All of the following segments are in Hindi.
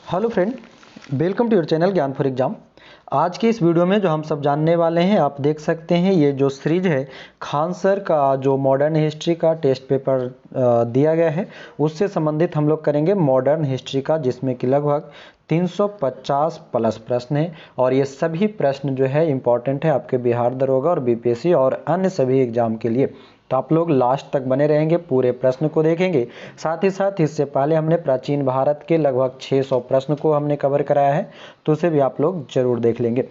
Hello friend, welcome to your channel Gyan for exam. आज की इस वीडियो में जो हम सब जानने वाले हैं, आप देख सकते हैं ये जो सीरीज है खान सर का जो मॉडर्न हिस्ट्री का टेस्ट पेपर दिया गया है उससे संबंधित हम लोग करेंगे मॉडर्न हिस्ट्री का, जिसमें कि लगभग 350 प्लस प्रश्न है और ये सभी प्रश्न जो है इम्पॉर्टेंट है आपके बिहार दरोगा और बीपीएससी और अन्य सभी एग्जाम के लिए। तो आप लोग लास्ट तक बने रहेंगे, पूरे प्रश्न को देखेंगे। साथ ही साथ इससे पहले हमने प्राचीन भारत के लगभग 600 प्रश्न को हमने कवर कराया है, तो उसे भी आप लोग जरूर देख लेंगे।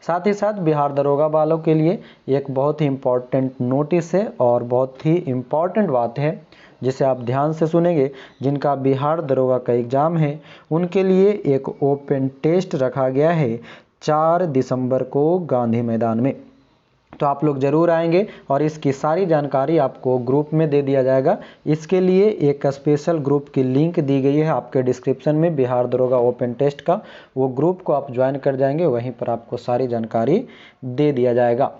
साथ ही साथ बिहार दरोगा वालों के लिए एक बहुत ही इम्पॉर्टेंट नोटिस है और बहुत ही इम्पॉर्टेंट बात है जिसे आप ध्यान से सुनेंगे। जिनका बिहार दरोगा का एग्ज़ाम है उनके लिए एक ओपन टेस्ट रखा गया है 4 दिसंबर को गांधी मैदान में। तो आप लोग ज़रूर आएंगे और इसकी सारी जानकारी आपको ग्रुप में दे दिया जाएगा। इसके लिए एक स्पेशल ग्रुप की लिंक दी गई है आपके डिस्क्रिप्शन में, बिहार दरोगा ओपन टेस्ट का। वो ग्रुप को आप ज्वाइन कर जाएंगे, वहीं पर आपको सारी जानकारी दे दिया जाएगा।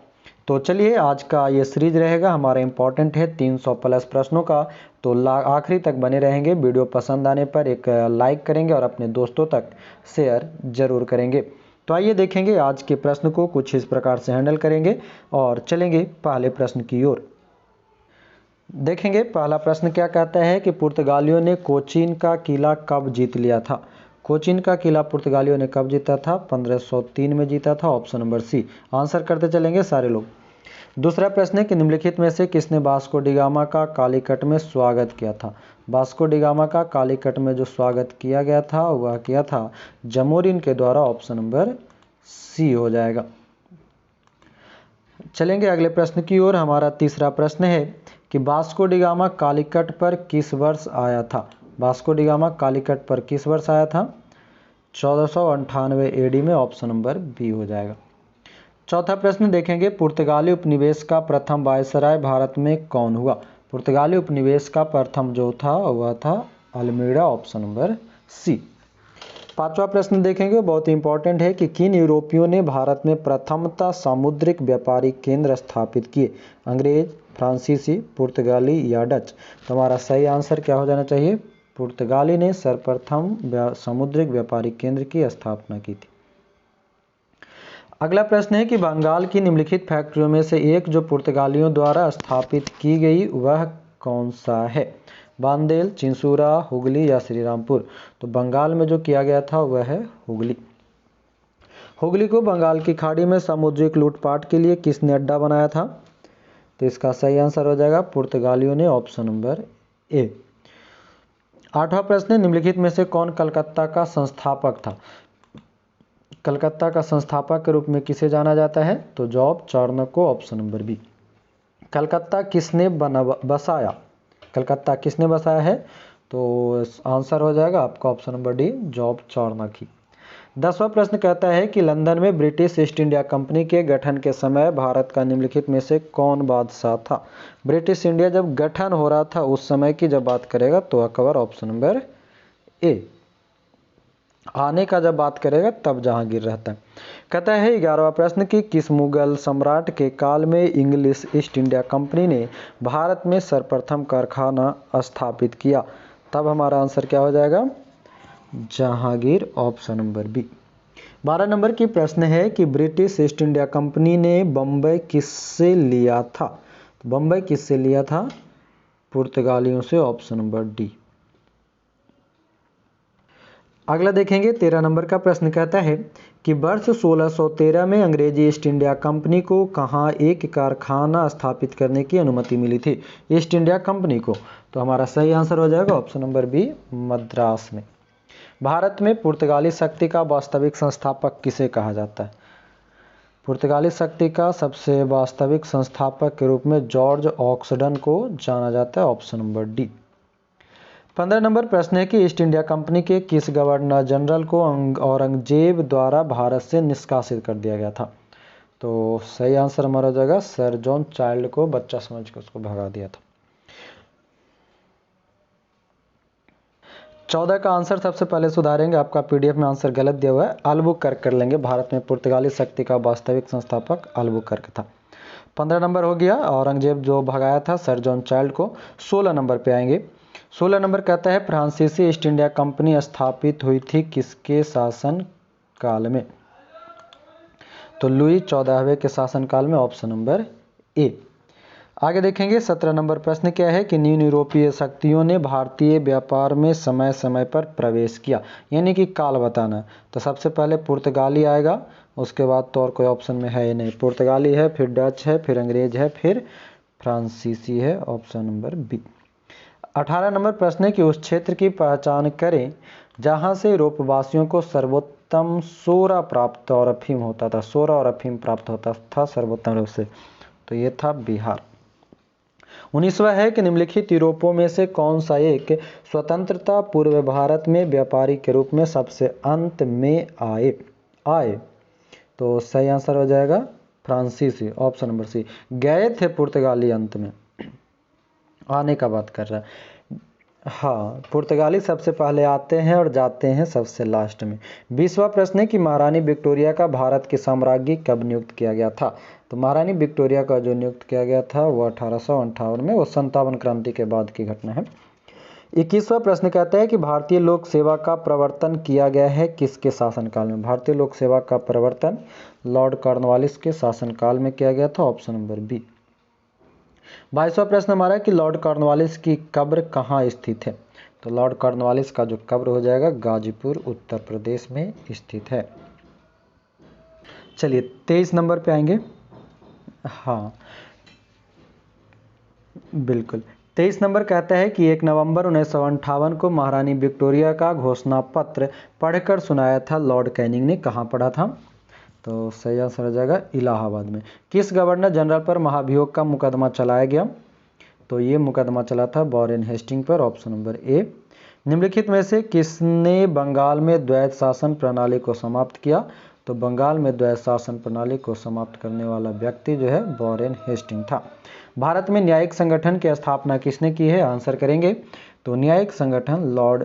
तो चलिए, आज का ये सीरीज रहेगा हमारा इम्पॉर्टेंट है 300 प्लस प्रश्नों का। तो आखिरी तक बने रहेंगे। वीडियो पसंद आने पर एक लाइक करेंगे और अपने दोस्तों तक शेयर जरूर करेंगे। तो आइए देखेंगे आज के प्रश्न को कुछ इस प्रकार से हैंडल करेंगे और चलेंगे पहले प्रश्न की ओर। देखेंगे पहला प्रश्न क्या कहता है कि पुर्तगालियों ने कोचीन का किला कब जीत लिया था। कोचीन का किला पुर्तगालियों ने कब जीता था? 1503 में जीता था। ऑप्शन नंबर सी। आंसर करते चलेंगे सारे लोग। दूसरा प्रश्न है कि निम्नलिखित में से किसने वास्को डी गामा का कालीकट में स्वागत किया था। वास्को डी गामा का कालीकट में जो स्वागत किया गया था वह किया था जमोरिन के द्वारा। ऑप्शन नंबर सी हो जाएगा। चलेंगे अगले प्रश्न की ओर। हमारा तीसरा प्रश्न है कि वास्को डी गामा कालीकट पर किस वर्ष आया था। वास्को डी गामा कालीकट पर किस वर्ष आया था? 1498 एडी में। ऑप्शन नंबर बी हो जाएगा। चौथा प्रश्न देखेंगे, पुर्तगाली उपनिवेश का प्रथम वायसराय भारत में कौन हुआ। पुर्तगाली उपनिवेश का प्रथम जो था वह था अल्मीड़ा। ऑप्शन नंबर सी। पांचवा प्रश्न देखेंगे, बहुत इंपॉर्टेंट है कि किन यूरोपियों ने भारत में प्रथमतः सामुद्रिक व्यापारी केंद्र स्थापित किए। अंग्रेज, फ्रांसीसी, पुर्तगाली या डच। तो हमारा सही आंसर क्या हो जाना चाहिए? पुर्तगाली ने सर्वप्रथम सामुद्रिक व्यापारी केंद्र की स्थापना की थी। अगला प्रश्न है कि बंगाल की निम्नलिखित फैक्ट्रियों में से एक जो पुर्तगालियों द्वारा स्थापित की गई वह कौन सा है। बांदेल, चिंसूरा, हुगली या श्रीरामपुर। तो बंगाल में जो किया गया था वह है हुगली। हुगली को बंगाल की खाड़ी में सामुद्रिक लूटपाट के लिए किसने अड्डा बनाया था? तो इसका सही आंसर हो जाएगा पुर्तगालियों ने। ऑप्शन नंबर ए। आठवां प्रश्न है, निम्नलिखित में से कौन कलकत्ता का संस्थापक था। कलकत्ता का संस्थापक के रूप में किसे जाना जाता है? तो जॉब चार्नक को। Option number B. कलकत्ता किसने बसाया। कलकत्ता किसने बसाया है? तो आंसर हो जाएगा आपका ऑप्शन नंबर डी, जॉब चार्नक ही। 10वां प्रश्न कहता है कि लंदन में ब्रिटिश ईस्ट इंडिया कंपनी के गठन के समय भारत का निम्नलिखित में से कौन बादशाह था। ब्रिटिश इंडिया जब गठन हो रहा था उस समय की जब बात करेगा तो अकबर। ऑप्शन नंबर ए। आने का जब बात करेगा तब जहांगीर रहता है। कहता है 11वां प्रश्न कि किस मुगल सम्राट के काल में इंग्लिश ईस्ट इंडिया कंपनी ने भारत में सर्वप्रथम कारखाना स्थापित किया। तब हमारा आंसर क्या हो जाएगा? जहांगीर। Option number B. 12 नंबर की प्रश्न है कि ब्रिटिश ईस्ट इंडिया कंपनी ने बम्बई किससे लिया था। बम्बई किससे लिया था? पुर्तगालियों से। Option number D. अगला देखेंगे 13 नंबर का प्रश्न कहता है कि वर्ष 1613 में अंग्रेजी ईस्ट इंडिया कंपनी को कहाँ एक कारखाना स्थापित करने की अनुमति मिली थी। ईस्ट इंडिया कंपनी को। तो हमारा सही आंसर हो जाएगा ऑप्शन नंबर बी, मद्रास में। भारत में पुर्तगाली शक्ति का वास्तविक संस्थापक किसे कहा जाता है? पुर्तगाली शक्ति का सबसे वास्तविक संस्थापक के रूप में जॉर्ज ऑक्सडन को जाना जाता है। Option number D. 15 नंबर प्रश्न है कि ईस्ट इंडिया कंपनी के किस गवर्नर जनरल को औरंगजेब द्वारा भारत से निष्कासित कर दिया गया था। तो सही आंसर हमारा हो जाएगा सर जॉन चाइल्ड को, बच्चा समझ के उसको भगा दिया था। 14 का आंसर सबसे पहले सुधारेंगे, आपका पीडीएफ में आंसर गलत दिया हुआ है। अल्बुकर्क कर लेंगे। भारत में पुर्तगाली शक्ति का वास्तविक संस्थापक अल्बुकर्क था। 15 नंबर हो गया। औरंगजेब जो भगाया था सर जॉन चाइल्ड को। 16 नंबर पे आएंगे। 16 नंबर कहता है फ्रांसीसी ईस्ट इंडिया कंपनी स्थापित हुई थी किसके शासन काल में? तो लुई 14वें के शासनकाल में, ऑप्शन नंबर ए। आगे देखेंगे 17 नंबर प्रश्न क्या है कि निम्न यूरोपीय शक्तियों ने भारतीय व्यापार में समय समय पर प्रवेश किया, यानी कि काल बताना। तो सबसे पहले पुर्तगाली आएगा, उसके बाद तो और कोई ऑप्शन में है ही नहीं। पुर्तगाली है, फिर डच है, फिर अंग्रेज है, फिर फ्रांसीसी है, ऑप्शन नंबर बी। 18 नंबर प्रश्न है कि उस क्षेत्र की पहचान करें जहां से यूरोपवासियों को सर्वोत्तम सोरा प्राप्त और अफीम होता था, सोरा और अफीम प्राप्त होता था सर्वोत्तम रूप से। तो ये था बिहार। 19वां है कि निम्नलिखित यूरोपों में से कौन सा एक स्वतंत्रता पूर्व भारत में व्यापारी के रूप में सबसे अंत में आए? तो सही आंसर हो जाएगा फ्रांसीसी, ऑप्शन नंबर सी। गए थे पुर्तगाली अंत में, आने का बात कर रहा है। हाँ, पुर्तगाली सबसे पहले आते हैं और जाते हैं सबसे लास्ट में। 20वां प्रश्न है कि महारानी विक्टोरिया का भारत की साम्राज्ञी कब नियुक्त किया गया था? तो महारानी विक्टोरिया का जो नियुक्त किया गया था वो 1858 में, वो 57 क्रांति के बाद की घटना है। 21वां प्रश्न कहता है कि भारतीय लोक सेवा का प्रवर्तन किया गया है किसके शासनकाल में? भारतीय लोक सेवा का प्रवर्तन लॉर्ड कॉर्नवालिस के शासनकाल में किया गया था, ऑप्शन नंबर बी। 22वां प्रश्न हमारा कि लॉर्ड कॉर्नवालिस की कब्र कहाँ स्थित है? तो लॉर्ड कॉर्नवालिस का जो कब्र हो जाएगा गाजीपुर उत्तर प्रदेश में स्थित है। चलिए 23 नंबर पे आएंगे। हाँ बिल्कुल, 23 नंबर कहता है कि 1 नवंबर 1958 को महारानी विक्टोरिया का घोषणा पत्र पढ़कर सुनाया था लॉर्ड कैनिंग ने, कहाँ पढ़ा था? तो सही आंसर हो जाएगा इलाहाबाद में। किस गवर्नर जनरल पर महाभियोग का मुकदमा चलाया गया? तो ये मुकदमा चला था वॉरेन हेस्टिंग पर, ऑप्शन नंबर ए। निम्नलिखित में से किसने बंगाल में द्वैत शासन प्रणाली को समाप्त किया? तो बंगाल में द्वैत शासन प्रणाली को समाप्त करने वाला व्यक्ति जो है वॉरेन हेस्टिंग था। भारत में न्यायिक संगठन की स्थापना किसने की है? आंसर करेंगे तो न्यायिक संगठन लॉर्ड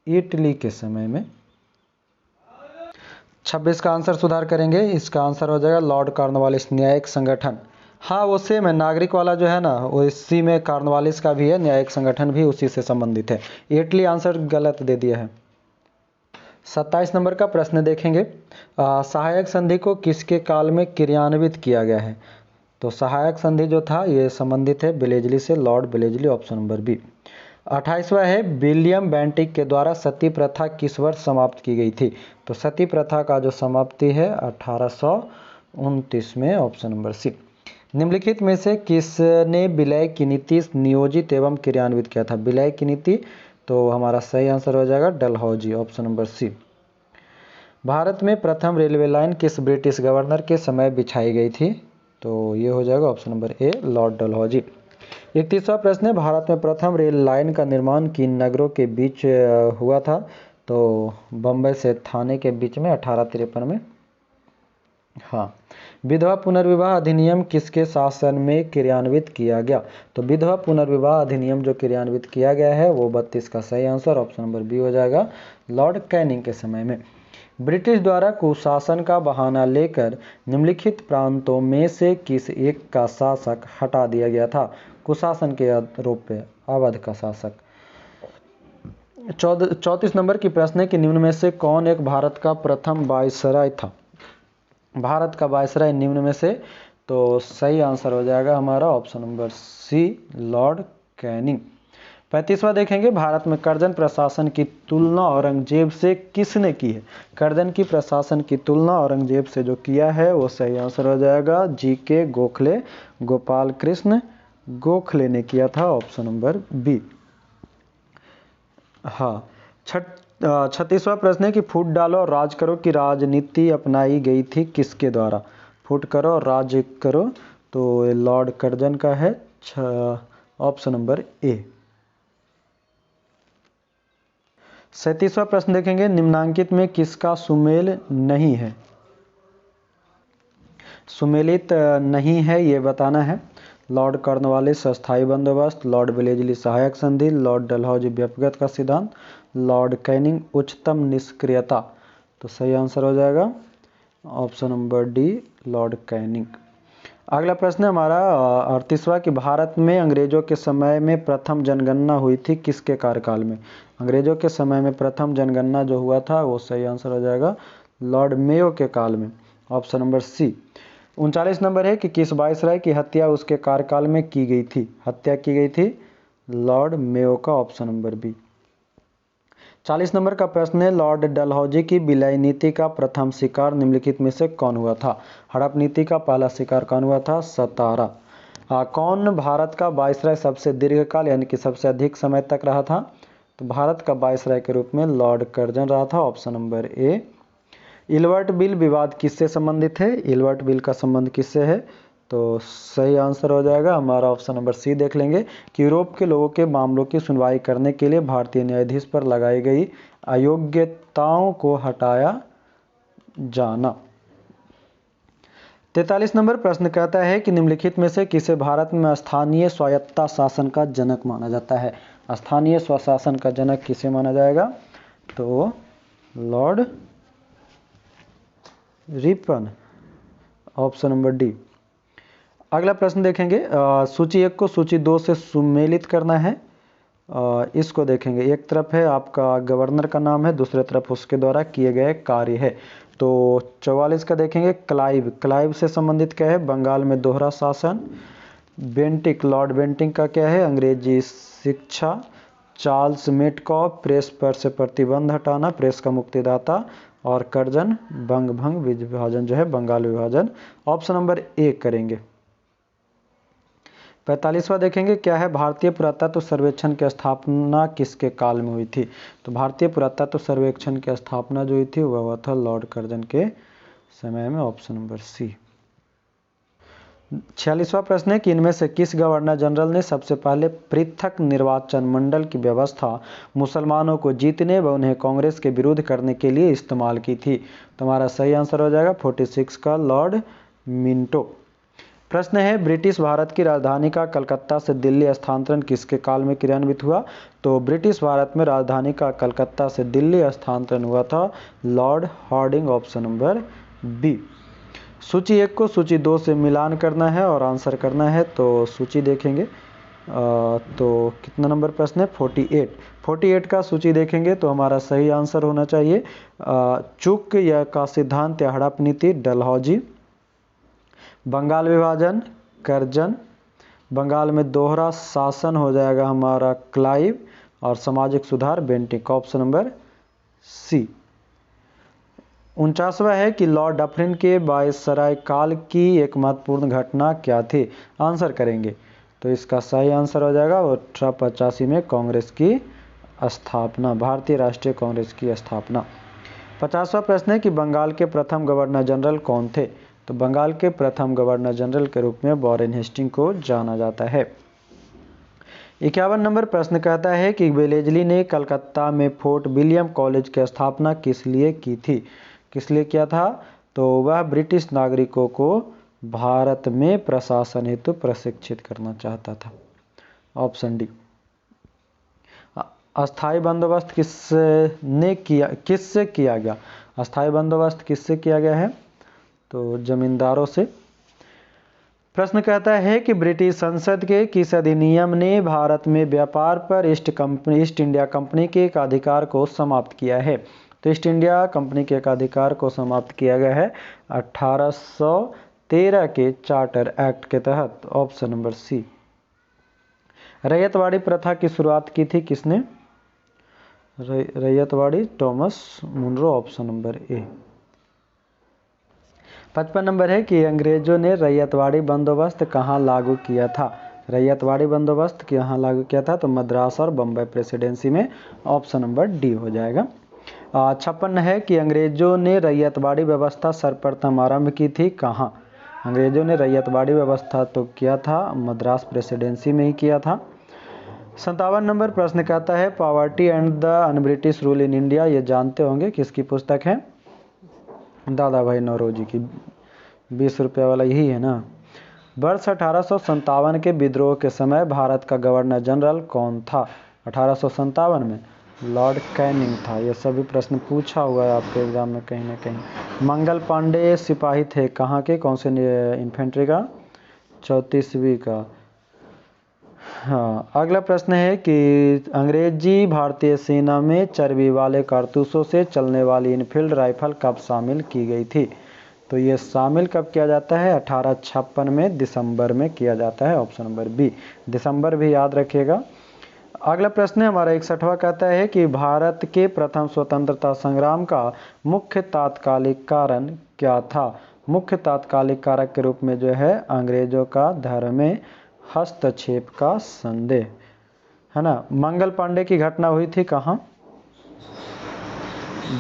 इटली के समय में। 26 का आंसर सुधार करेंगे, इसका आंसर हो जाएगा लॉर्ड कॉर्नवालिस न्यायिक संगठन। हाँ वो सेम है, नागरिक वाला जो है ना वो इसी में कॉर्नवालिस का भी है, न्यायिक संगठन भी उसी से संबंधित है। इटली आंसर गलत दे दिया है। 27 नंबर का प्रश्न देखेंगे, सहायक संधि को किसके काल में क्रियान्वित किया गया है? तो सहायक संधि जो था ये संबंधित है बिलेजली से, लॉर्ड बिलेजली, ऑप्शन नंबर बी। 28वां है विलियम बेंटिक के द्वारा सती प्रथा किस वर्ष समाप्त की गई थी? तो सती प्रथा का जो समाप्ति है 1829 में, ऑप्शन नंबर सी। निम्नलिखित में से किसने विलय की नीति नियोजित एवं क्रियान्वित किया था? विलय की नीति, तो हमारा सही आंसर हो जाएगा Dalhousie, option number C. Bharat में प्रथम रेलवे लाइन किस ब्रिटिश गवर्नर के समय बिछाई गई थी? तो ये हो जाएगा option number A lord Dalhousie. 31वां प्रश्न है भारत में प्रथम रेल लाइन का निर्माण किन नगरों के बीच हुआ था? तो बम्बई से थाने के बीच में 1853 में। हाँ, विधवा पुनर्विवाह अधिनियम किसके शासन में क्रियान्वित किया गया? तो विधवा पुनर्विवाह अधिनियम जो क्रियान्वित किया गया है वो 32 का सही आंसर, ऑप्शन नंबर बी हो जाएगा लॉर्ड कैनिंग के समय में। ब्रिटिश द्वारा कुशासन का बहाना लेकर निम्नलिखित प्रांतों में से किस एक का शासक हटा दिया गया था? कुशासन के आरोप पे अवध का शासक। 34 नंबर की प्रश्न है कि निम्न में से कौन एक भारत का प्रथम वायसराय था? भारत का वायसराय निम्न में से, तो सही आंसर हो जाएगा हमारा option number C lord Canning. 35वां देखेंगे भारत में कर्जन प्रशासन की तुलना औरंगजेब से किसने की है? कर्जन की प्रशासन की तुलना औरंगजेब से जो किया है वो सही आंसर हो जाएगा जीके गोखले, गोपाल कृष्ण गोखले ने किया था, ऑप्शन नंबर बी। हाँ, 36वां प्रश्न है कि फूट डालो और राज करो की राजनीति अपनाई गई थी किसके द्वारा? फूट करो और राज करो, तो लॉर्ड कर्जन का है, ऑप्शन नंबर ए। 37वां प्रश्न देखेंगे निम्नांकित में किसका सुमेल नहीं है? सुमेलित नहीं है ये बताना है। लॉर्ड कॉर्नवालिस अस्थायी बंदोबस्त, लॉर्ड विलेजली सहायक संधि, लॉर्ड डलहौजी व्यक्तिगत का सिद्धांत, लॉर्ड कैनिंग उच्चतम निष्क्रियता। तो सही आंसर हो जाएगा option number D Lord Canning. अगला प्रश्न है हमारा 38वां कि भारत में अंग्रेजों के समय में प्रथम जनगणना हुई थी किसके कार्यकाल में? अंग्रेजों के समय में प्रथम जनगणना जो हुआ था वो सही आंसर हो जाएगा लॉर्ड मेयो के काल में, ऑप्शन नंबर सी। 39 नंबर है कि किस वायसराय की हत्या उसके कार्यकाल में की गई थी? हत्या की गई थी लॉर्ड मेयो का, ऑप्शन नंबर बी। 40 नंबर का प्रश्न है लॉर्ड डलहौजी की विलय नीति का प्रथम शिकार निम्नलिखित में से कौन हुआ था? हड़प नीति का पहला शिकार कौन हुआ था? सतारा। कौन भारत का वायसराय सबसे दीर्घकाल यानी कि सबसे अधिक समय तक रहा था? तो भारत का वायसराय के रूप में लॉर्ड कर्जन रहा था, ऑप्शन नंबर ए। इल्बर्ट बिल विवाद किससे संबंधित है? इल्बर्ट बिल का संबंध किससे है? तो सही आंसर हो जाएगा हमारा ऑप्शन नंबर सी देख लेंगे कि यूरोप के लोगों के मामलों की सुनवाई करने के लिए भारतीय न्यायाधीश पर लगाई गई अयोग्यताओं को हटाया जाना। 43 नंबर प्रश्न कहता है कि निम्नलिखित में से किसे भारत में स्थानीय स्वायत्ता शासन का जनक माना जाता है? स्थानीय स्वशासन का जनक किसे माना जाएगा? तो Lord Ripon, option number D. अगला प्रश्न देखेंगे सूची 1 को सूची 2 से सुमेलित करना है। इसको देखेंगे, एक तरफ है आपका गवर्नर का नाम है, दूसरे तरफ उसके द्वारा किए गए कार्य है। तो 44 का देखेंगे क्लाइव, क्लाइव से संबंधित क्या है? बंगाल में दोहरा शासन। बेंटिक, लॉर्ड बेंटिक का क्या है? अंग्रेजी शिक्षा। चार्ल्स मेटकॉफ, प्रेस पर से प्रतिबंध हटाना, प्रेस का मुक्तिदाता। और कर्जन, बंग भंग विभाजन जो है बंगाल विभाजन, ऑप्शन नंबर ए करेंगे। 45वां देखेंगे क्या है? भारतीय पुरातत्व सर्वेक्षण की स्थापना किसके काल में हुई थी? तो भारतीय पुरातत्व सर्वेक्षण की स्थापना जो हुई थी वह हुआ था लॉर्ड कर्जन के समय में, ऑप्शन नंबर सी। 46वां प्रश्न है कि इनमें से किस गवर्नर जनरल ने सबसे पहले पृथक निर्वाचन मंडल की व्यवस्था मुसलमानों को जीतने व उन्हें कांग्रेस के विरोध करने के लिए इस्तेमाल की थी? तो हमारा सही आंसर हो जाएगा 46 का लॉर्ड मिंटो। प्रश्न है ब्रिटिश भारत की राजधानी का कलकत्ता से दिल्ली स्थानांतरण किसके काल में क्रियान्वित हुआ? तो ब्रिटिश भारत में राजधानी का कलकत्ता से दिल्ली स्थानांतरण हुआ था Lord Hardinge, option number B. सूची 1 को सूची 2 से मिलान करना है और आंसर करना है। तो सूची देखेंगे तो कितना नंबर प्रश्न है? 48। 48 का सूची देखेंगे तो हमारा सही आंसर होना चाहिए चुक या का सिद्धांत या हड़प नीति डलहौजी। बंगाल विभाजन कर्जन। बंगाल में दोहरा शासन हो जाएगा हमारा क्लाइव। और सामाजिक सुधार बेंटिक, ऑप्शन नंबर सी। 49वां है कि लॉर्ड डफरिन के वायसराय काल की एक महत्वपूर्ण घटना क्या थी? आंसर करेंगे तो इसका सही आंसर हो जाएगा 1885 में कांग्रेस की स्थापना, भारतीय राष्ट्रीय कांग्रेस की स्थापना। 50वां प्रश्न है कि बंगाल के प्रथम गवर्नर जनरल कौन थे? तो बंगाल के प्रथम गवर्नर जनरल के रूप में वॉरेन हेस्टिंग को जाना जाता है। 51 नंबर प्रश्न कहता है कि वेलेजली ने कलकत्ता में फोर्ट विलियम कॉलेज की स्थापना किस लिए की थी? किस लिए किया था? तो वह ब्रिटिश नागरिकों को भारत में प्रशासन हेतु प्रशिक्षित करना चाहता था, ऑप्शन डी। अस्थाई बंदोबस्त किससे किया गया? अस्थाई बंदोबस्त किससे किया गया है? तो जमींदारों से। प्रश्न कहता है कि ब्रिटिश संसद के किस अधिनियम ने भारत में व्यापार पर ईस्ट इंडिया कंपनी के एक अधिकार को समाप्त किया है? तो ईस्ट इंडिया कंपनी के एक अधिकार को समाप्त किया गया है 1813 के चार्टर एक्ट के तहत, ऑप्शन नंबर सी। रैयतवाड़ी प्रथा की शुरुआत की थी किसने? Ryotwari Thomas Munro, option number A. 55 नंबर है कि अंग्रेजों ने रैयतवाड़ी बंदोबस्त कहाँ लागू किया था? रैयतवाड़ी बंदोबस्त कहाँ लागू किया था? तो मद्रास और बम्बई प्रेसिडेंसी में, ऑप्शन नंबर डी हो जाएगा। 56 है कि अंग्रेजों ने रैयतवाड़ी व्यवस्था सर्वप्रथम आरंभ की थी कहाँ? अंग्रेजों ने रैयतवाड़ी व्यवस्था तो किया था मद्रास प्रेसिडेंसी में ही किया था। 57 नंबर प्रश्न कहता है poverty and the un British rule in India, ये जानते होंगे किसकी पुस्तक है? दादा भाई नौरोजी की। 20 रुपये वाला यही है ना। वर्ष 1857 के विद्रोह के समय भारत का गवर्नर जनरल कौन था? 1857 में लॉर्ड कैनिंग था। ये सभी प्रश्न पूछा हुआ है आपके एग्जाम में कहीं ना कहीं। मंगल पांडे सिपाही थे कहाँ के? कौन से इन्फेंट्री का? 34वीं का। हाँ, अगला प्रश्न है कि अंग्रेजी भारतीय सेना में चर्बी वाले कारतूसों से चलने वाली इनफील्ड राइफल कब शामिल की गई थी? तो ये शामिल कब किया जाता है? 1856 में दिसंबर में किया जाता है। ऑप्शन नंबर बी, दिसंबर भी याद रखिएगा। अगला प्रश्न है हमारा 61वां, कहता है कि भारत के प्रथम स्वतंत्रता संग्राम का मुख्य तात्कालिक कारण क्या था? मुख्य तात्कालिक कारक के रूप में जो है अंग्रेजों का धर्म में हस्तक्षेप का संदेह, है ना। मंगल पांडे की घटना हुई थी कहाँ?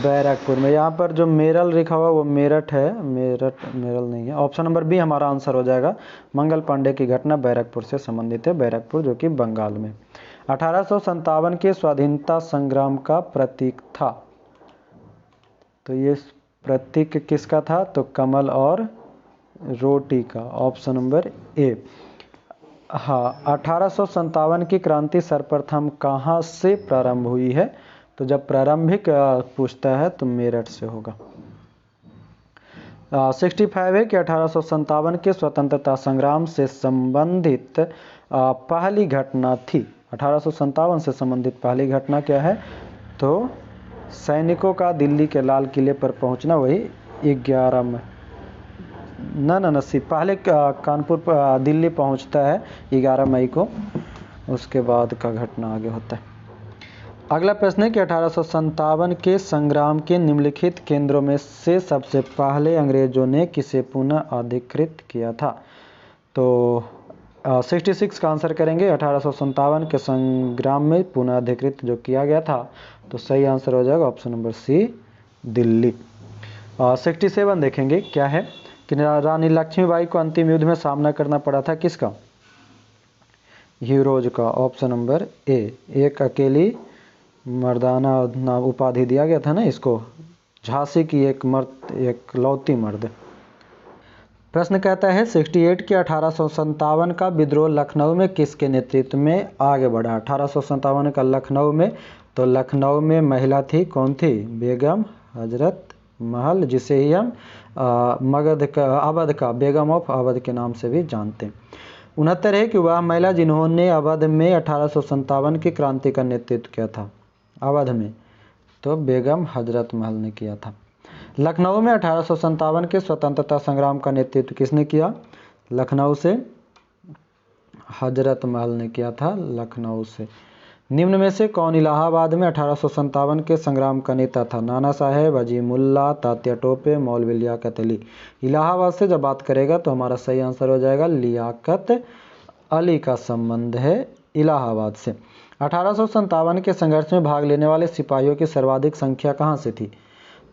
बैरकपुर में। यहाँ पर जो मेरल लिखा हुआ वो मेरठ है, मेरल नहीं है। ऑप्शन नंबर बी हमारा आंसर हो जाएगा। मंगल पांडे की घटना बैरकपुर से संबंधित है, बैरकपुर जो कि बंगाल में। 1857 के स्वाधीनता संग्राम का प्रतीक था, तो ये प्रतीक किसका था? तो कमल और रोटी का। ऑप्शन नंबर ए। हाँ, 1857 की क्रांति सर्वप्रथम कहाँ से प्रारंभ हुई है? तो जब प्रारंभिक पूछता है तो मेरठ से होगा। 65 है कि 1857 के स्वतंत्रता संग्राम से संबंधित पहली घटना थी। 1857 से संबंधित पहली घटना क्या है? तो सैनिकों का दिल्ली के लाल किले पर पहुंचना, वही 11 में पहले कानपुर दिल्ली पहुंचता है 11 मई को, उसके बाद का घटना आगे होता है। अगला प्रश्न है कि 1857 के संग्राम के निम्नलिखित केंद्रों में से सबसे पहले अंग्रेजों ने किसे पुनः अधिकृत किया था? तो 66 का आंसर करेंगे। 1857 के संग्राम में पुनः अधिकृत जो किया गया था, तो सही आंसर हो जाएगा ऑप्शन नंबर सी, दिल्ली। 67 देखेंगे क्या है कि रानी लक्ष्मीबाई को अंतिम युद्ध में सामना करना पड़ा था किसका? हीरोज का। ऑप्शन नंबर ए, एक अकेली मर्दाना उपाधि दिया गया था ना इसको, झांसी की एक लौती मर्द। प्रश्न कहता है 68 के 1857 का विद्रोह लखनऊ में किसके नेतृत्व में आगे बढ़ा? 1857 का लखनऊ में, तो लखनऊ में महिला थी, कौन थी? बेगम हजरत महल, जिसे ही हम अवध का बेगम ऑफ अवध के नाम से भी जानते हैं। 69 है कि वह महिला जिन्होंने अवध में 1857 की क्रांति का नेतृत्व किया था, अवध में, तो बेगम हजरत महल ने किया था। लखनऊ में 1857 के स्वतंत्रता संग्राम का नेतृत्व किसने किया? लखनऊ से हजरत महल ने किया था, लखनऊ से। निम्न में से कौन इलाहाबाद में 1857 के संग्राम का नेता था? नाना साहेब, अजीमुल्ला, तात्या टोपे, मौलवी लियाकत अली। इलाहाबाद से जब बात करेगा तो हमारा सही आंसर हो जाएगा लियाकत अली का संबंध है इलाहाबाद से। 1857 के संघर्ष में भाग लेने वाले सिपाहियों की सर्वाधिक संख्या कहाँ से थी?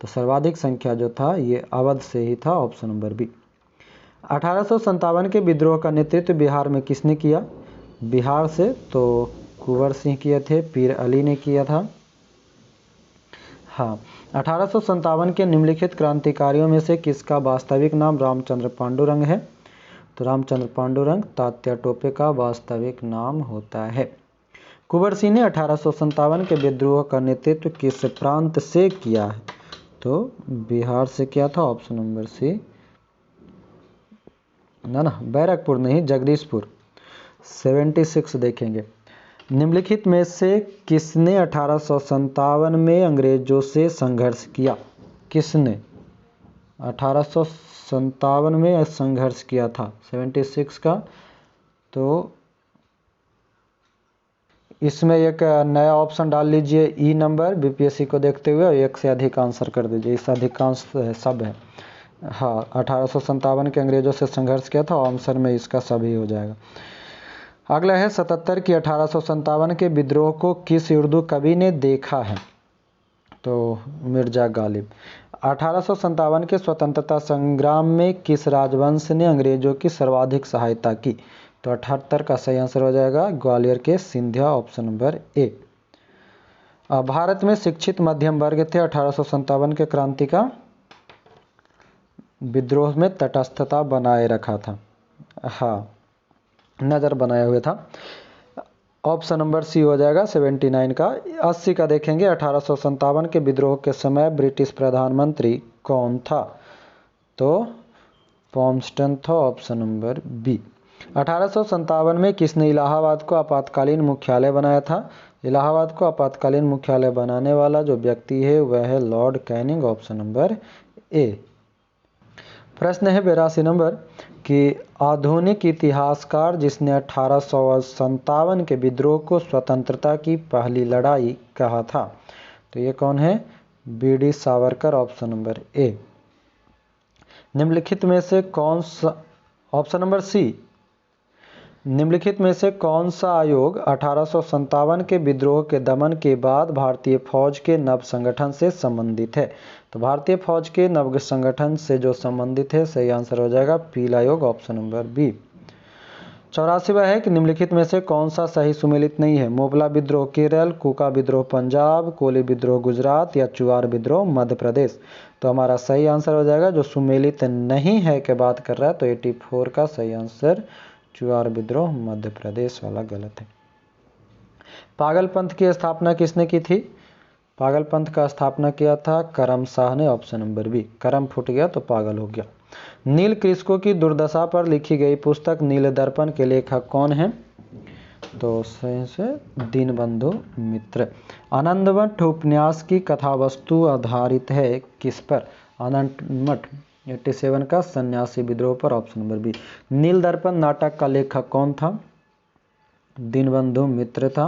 तो सर्वाधिक संख्या जो था ये अवध से ही था। Option number B. 1857 के विद्रोह का नेतृत्व बिहार में किसने किया? बिहार से तो कुंवर सिंह किए थे, पीर अली ने किया था। हाँ, 1857 के निम्नलिखित क्रांतिकारियों में से किसका वास्तविक नाम रामचंद्र पांडुरंग है? तो रामचंद्र पांडुरंग तात्या टोपे का वास्तविक नाम होता है। कुंवर सिंह ने 1857 के विद्रोह का नेतृत्व किस प्रांत से किया है? तो बिहार से किया था। ऑप्शन नंबर सी, ना बैरकपुर नहीं, जगदीशपुर। 76 देखेंगे। निम्नलिखित में से किसने 1857 में अंग्रेजों से संघर्ष किया? किसने 1857 में संघर्ष किया था? 76 का। तो इसमें एक नया ऑप्शन डाल लीजिए, ई नंबर, बीपीएससी को देखते हुए एक से अधिक आंसर कर दीजिए, इस अधिकांश सब है। हाँ, 1857 के अंग्रेजों से संघर्ष किया था, आंसर में इसका सभी हो जाएगा। अगला है 77 की 1857 के विद्रोह को किस उर्दू कवि ने देखा है? तो मिर्जा गालिब। 1857 के स्वतंत्रता संग्राम में किस राजवंश ने अंग्रेजों की सर्वाधिक सहायता की? तो 78 का सही आंसर हो जाएगा ग्वालियर के सिंधिया। ऑप्शन नंबर ए। भारत में शिक्षित मध्यम वर्ग थे 1857 के क्रांति का विद्रोह में तटस्थता बनाए रखा था। हाँ, नज़र बनाए हुए था। ऑप्शन नंबर सी हो जाएगा 79 का। 80 का देखेंगे। 1857 के विद्रोह के समय ब्रिटिश प्रधानमंत्री कौन था? तो पॉम्स्टन था। Option number B. 1857 में किसने इलाहाबाद को आपातकालीन मुख्यालय बनाया था? इलाहाबाद को आपातकालीन मुख्यालय बनाने वाला जो व्यक्ति है वह है लॉर्ड कैनिंग, ऑप्शन नंबर ए। प्रश्न है 82 नंबर कि आधुनिक इतिहासकार जिसने 1857 के विद्रोह को स्वतंत्रता की पहली लड़ाई कहा था, तो ये कौन है? बी.डी. सावरकर, ऑप्शन नंबर ए। निम्नलिखित में से कौन सा, ऑप्शन नंबर सी, निम्नलिखित में से कौन सा आयोग 1857 के विद्रोह के दमन के बाद भारतीय फौज के नव संगठन से संबंधित है? तो भारतीय फौज के नव संगठन से जो संबंधित है, सही आंसर हो जाएगा पीला आयोग, ऑप्शन नंबर बी। 84वां है कि निम्नलिखित में से कौन सा सही सुमेलित नहीं है? मोपला विद्रोह केरल, कूका विद्रोह पंजाब, कोली विद्रोह गुजरात या चुआर विद्रोह मध्य प्रदेश। तो हमारा सही आंसर हो जाएगा, जो सुमेलित नहीं है के बात कर रहा है, तो 84 का सही आंसर चुआर विद्रोह मध्य प्रदेश वाला गलत है। पागल पंथ की स्थापना किसने की थी? पागल पंथ का स्थापना किया था करम शाह ने, ऑप्शन नंबर बी। करम फूट गया तो पागल हो गया। नील कृषकों की दुर्दशा पर लिखी गई पुस्तक नील दर्पण के लेखक कौन है? तो सही से दीनबंधु मित्र। आनंदमठ उपन्यास की कथा वस्तु आधारित है किस पर? आनंदमठ 87 का सन्यासी विद्रोह पर, ऑप्शन नंबर बी। नील दर्पण नाटक का लेखक कौन था? दीनबंधु मित्र था।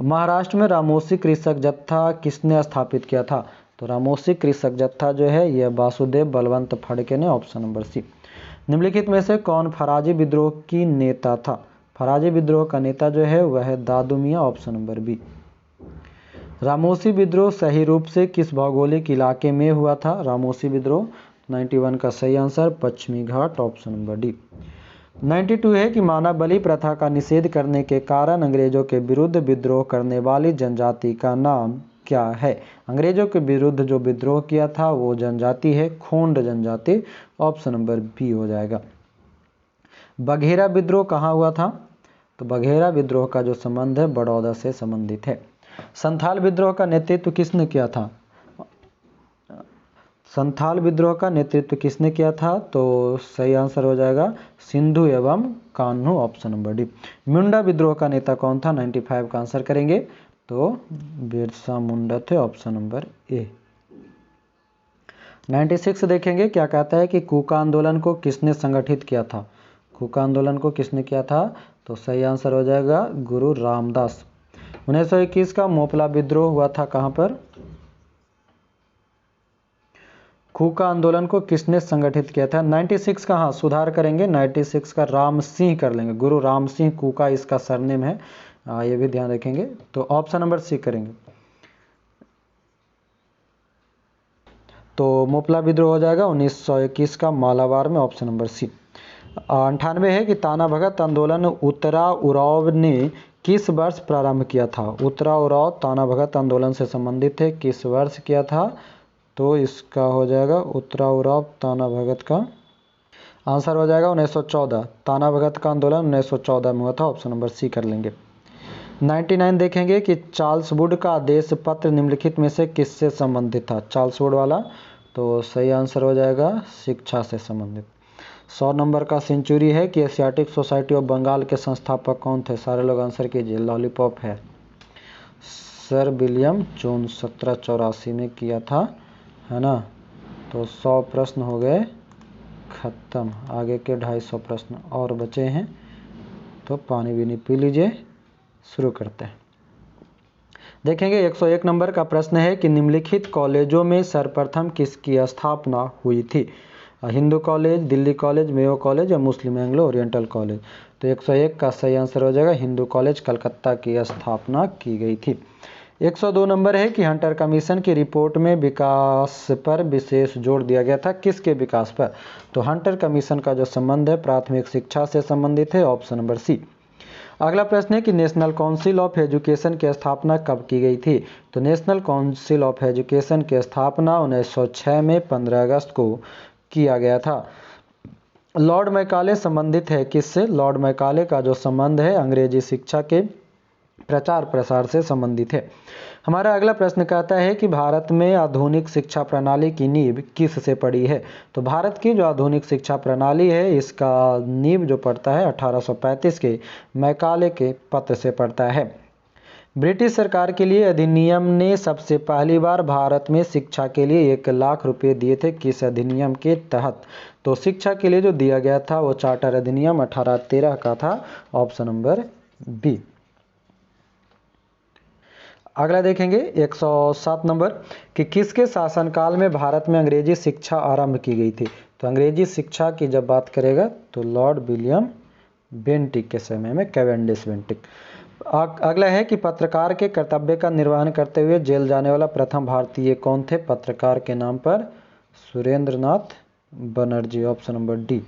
महाराष्ट्र में रामोसी कृषक जत्था किसने स्थापित किया था? तो रामोसी कृषक जत्था जो है यह वासुदेव बलवंत फड़के ने, ऑप्शन नंबर सी। निम्नलिखित में से कौन फराजी विद्रोह की नेता था? फराजी विद्रोह का नेता जो है वह है दादू मियां, ऑप्शन नंबर बी। रामोसी विद्रोह सही रूप से किस भौगोलिक इलाके में हुआ था? रामोसी विद्रोह 91 का सही आंसर पश्चिमी घाट, ऑप्शन नंबर डी। 92 है कि मानव बलि प्रथा का निषेध करने के कारण अंग्रेजों के विरुद्ध विद्रोह करने वाली जनजाति का नाम क्या है? अंग्रेजों के विरुद्ध जो विद्रोह किया था वो जनजाति है खोंड जनजाति, ऑप्शन नंबर बी हो जाएगा। बघेरा विद्रोह कहाँ हुआ था? तो बघेरा विद्रोह का जो संबंध है बड़ौदा से संबंधित है। संथाल विद्रोह का नेतृत्व किसने किया था? संथाल विद्रोह का नेतृत्व किसने किया था? तो सही आंसर हो जाएगा सिंधु एवं कान्हू, ऑप्शन नंबर डी। मुंडा विद्रोह का नेता कौन था? 95 का आंसर करेंगे तो बिरसा मुंडा थे, ऑप्शन नंबर ए। 96 देखेंगे क्या कहता है कि कूका आंदोलन को किसने संगठित किया था? कूका आंदोलन को किसने किया था? तो सही आंसर हो जाएगा गुरु रामदास। 1921 का मोपला विद्रोह हुआ था कहाँ पर? कूका आंदोलन को किसने संगठित किया था? 96 का, हाँ सुधार करेंगे, 96 का राम सिंह कर लेंगे, गुरु राम सिंह कूका इसका सरनेम है, ये भी ध्यान रखेंगे। तो ऑप्शन नंबर सी करेंगे, तो मोपला विद्रोह हो जाएगा 1921 का मालाबार में, ऑप्शन नंबर सी। 98 है कि ताना भगत आंदोलन उत्तरा उराव ने किस वर्ष प्रारंभ किया था? उत्तरा उराव ताना भगत आंदोलन से संबंधित है, किस वर्ष किया था? तो इसका हो जाएगा उत्तरा उराव ताना भगत का आंसर हो जाएगा 1914। ताना भगत का आंदोलन 1914 में हुआ था, ऑप्शन नंबर सी कर लेंगे। 99 देखेंगे कि चार्ल्स वुड का आदेश पत्र निम्नलिखित में से किससे संबंधित था? चार्ल्स वुड वाला, तो सही आंसर हो जाएगा शिक्षा से संबंधित। 100 नंबर का सेंचुरी है कि एशियाटिक सोसाइटी ऑफ बंगाल के संस्थापक कौन थे? सारे लोग आंसर कीजिए। लॉलीपॉप है सर विलियम जोन्स, 1784 में किया था, है ना। तो 100 प्रश्न हो गए खत्म, आगे के 250 प्रश्न और बचे हैं, तो पानी भी नहीं पी लीजिए, शुरू करते हैं। देखेंगे 101 नंबर का प्रश्न है कि निम्नलिखित कॉलेजों में सर्वप्रथम किसकी स्थापना हुई थी? Hindu college, Delhi college, Mayo college या मुस्लिम एंग्लो ओरिएंटल कॉलेज? तो 101 का सही आंसर हो जाएगा हिंदू कॉलेज कलकत्ता की स्थापना की गई थी। 102 नंबर है कि हंटर कमीशन की रिपोर्ट में विकास पर विशेष जोर दिया गया था, किसके विकास पर? तो हंटर कमीशन का जो संबंध है प्राथमिक शिक्षा से संबंधित है, ऑप्शन नंबर सी। अगला प्रश्न है कि नेशनल काउंसिल ऑफ एजुकेशन की स्थापना कब की गई थी? तो नेशनल काउंसिल ऑफ एजुकेशन की स्थापना 1906 में 15 अगस्त को किया गया था। लॉर्ड मैकाले संबंधित है किससे? लॉर्ड मैकाले का जो संबंध है अंग्रेजी शिक्षा के प्रचार प्रसार से संबंधित है। हमारा अगला प्रश्न कहता है कि भारत में आधुनिक शिक्षा प्रणाली की नींव किस से पड़ी है। तो भारत की जो आधुनिक शिक्षा प्रणाली है इसका नींव जो पड़ता है 1835 के मैकाले के पत्र से पड़ता है। ब्रिटिश सरकार के लिए अधिनियम ने सबसे पहली बार भारत में शिक्षा के लिए 1 लाख रुपए दिए थे। किस अधिनियम के तहत? तो शिक्षा के लिए जो दिया गया था वो चार्टर अधिनियम 1813 का था, ऑप्शन नंबर बी। अगला देखेंगे 107 नंबर कि किसके शासनकाल में भारत में अंग्रेजी शिक्षा आरंभ की गई थी। तो अंग्रेजी शिक्षा की जब बात करेगा तो लॉर्ड विलियम बेंटिक के समय में, कैवेंडिश बेंटिक। अगला है कि पत्रकार के कर्तव्य का निर्वहन करते हुए जेल जाने वाला प्रथम भारतीय कौन थे। पत्रकार के नाम पर Surendranath Banerjee, option number D.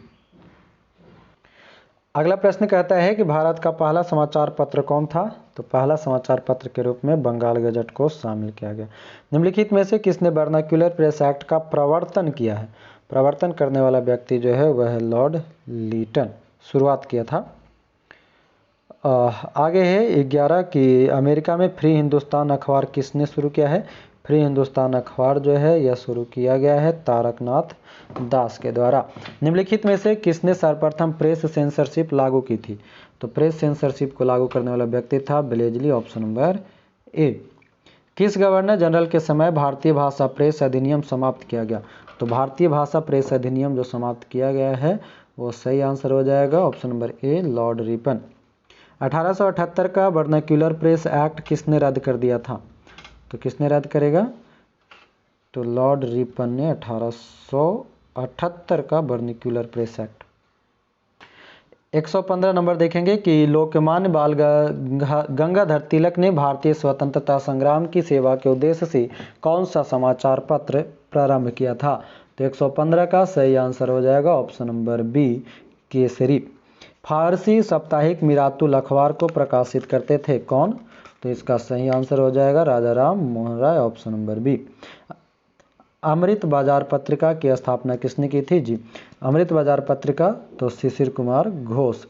अगला प्रश्न कहता है कि भारत का पहला समाचार पत्र कौन था। तो पहला समाचार पत्र के रूप में बंगाल गजट को शामिल किया गया। निम्नलिखित में से किसने वर्नाक्युलर प्रेस एक्ट का प्रवर्तन किया है। प्रवर्तन करने वाला व्यक्ति जो है वह है लॉर्ड लीटन, शुरुआत किया था। आगे है 11 कि अमेरिका में फ्री हिंदुस्तान अखबार किसने शुरू किया है। फ्री हिंदुस्तान अखबार जो है यह शुरू किया गया है तारकनाथ दास के द्वारा। निम्नलिखित में से किसने सर्वप्रथम प्रेस सेंसरशिप लागू की थी। तो प्रेस सेंसरशिप को लागू करने वाला व्यक्ति था ब्लेजली, ऑप्शन नंबर ए। किस गवर्नर जनरल के समय भारतीय भाषा प्रेस अधिनियम समाप्त किया गया। तो भारतीय भाषा प्रेस अधिनियम जो समाप्त किया गया है वो सही आंसर हो जाएगा, option number A, Lord Ripon. 1878 का वर्नाक्युलर प्रेस एक्ट किसने रद्द कर दिया था। तो किसने रद्द करेगा। तो लॉर्ड रिपन ने 1878 का वर्नाक्युलर प्रेस एक्ट। 115 नंबर देखेंगे कि लोकमान्य बाल गंगाधर तिलक ने भारतीय स्वतंत्रता संग्राम की सेवा के उद्देश्य से कौन सा समाचार पत्र प्रारंभ किया था। तो 115 का सही आंसर हो जाएगा, ऑप्शन नंबर बी, केसरी। फारसी साप्ताहिक मिरातुल अखबार को प्रकाशित करते थे कौन। तो इसका सही आंसर हो जाएगा राजा Ram Mohan Roy, option number B. अमृत बाजार पत्रिका की स्थापना किसने की थी जी। अमृत बाजार पत्रिका तो शिशिर कुमार घोष।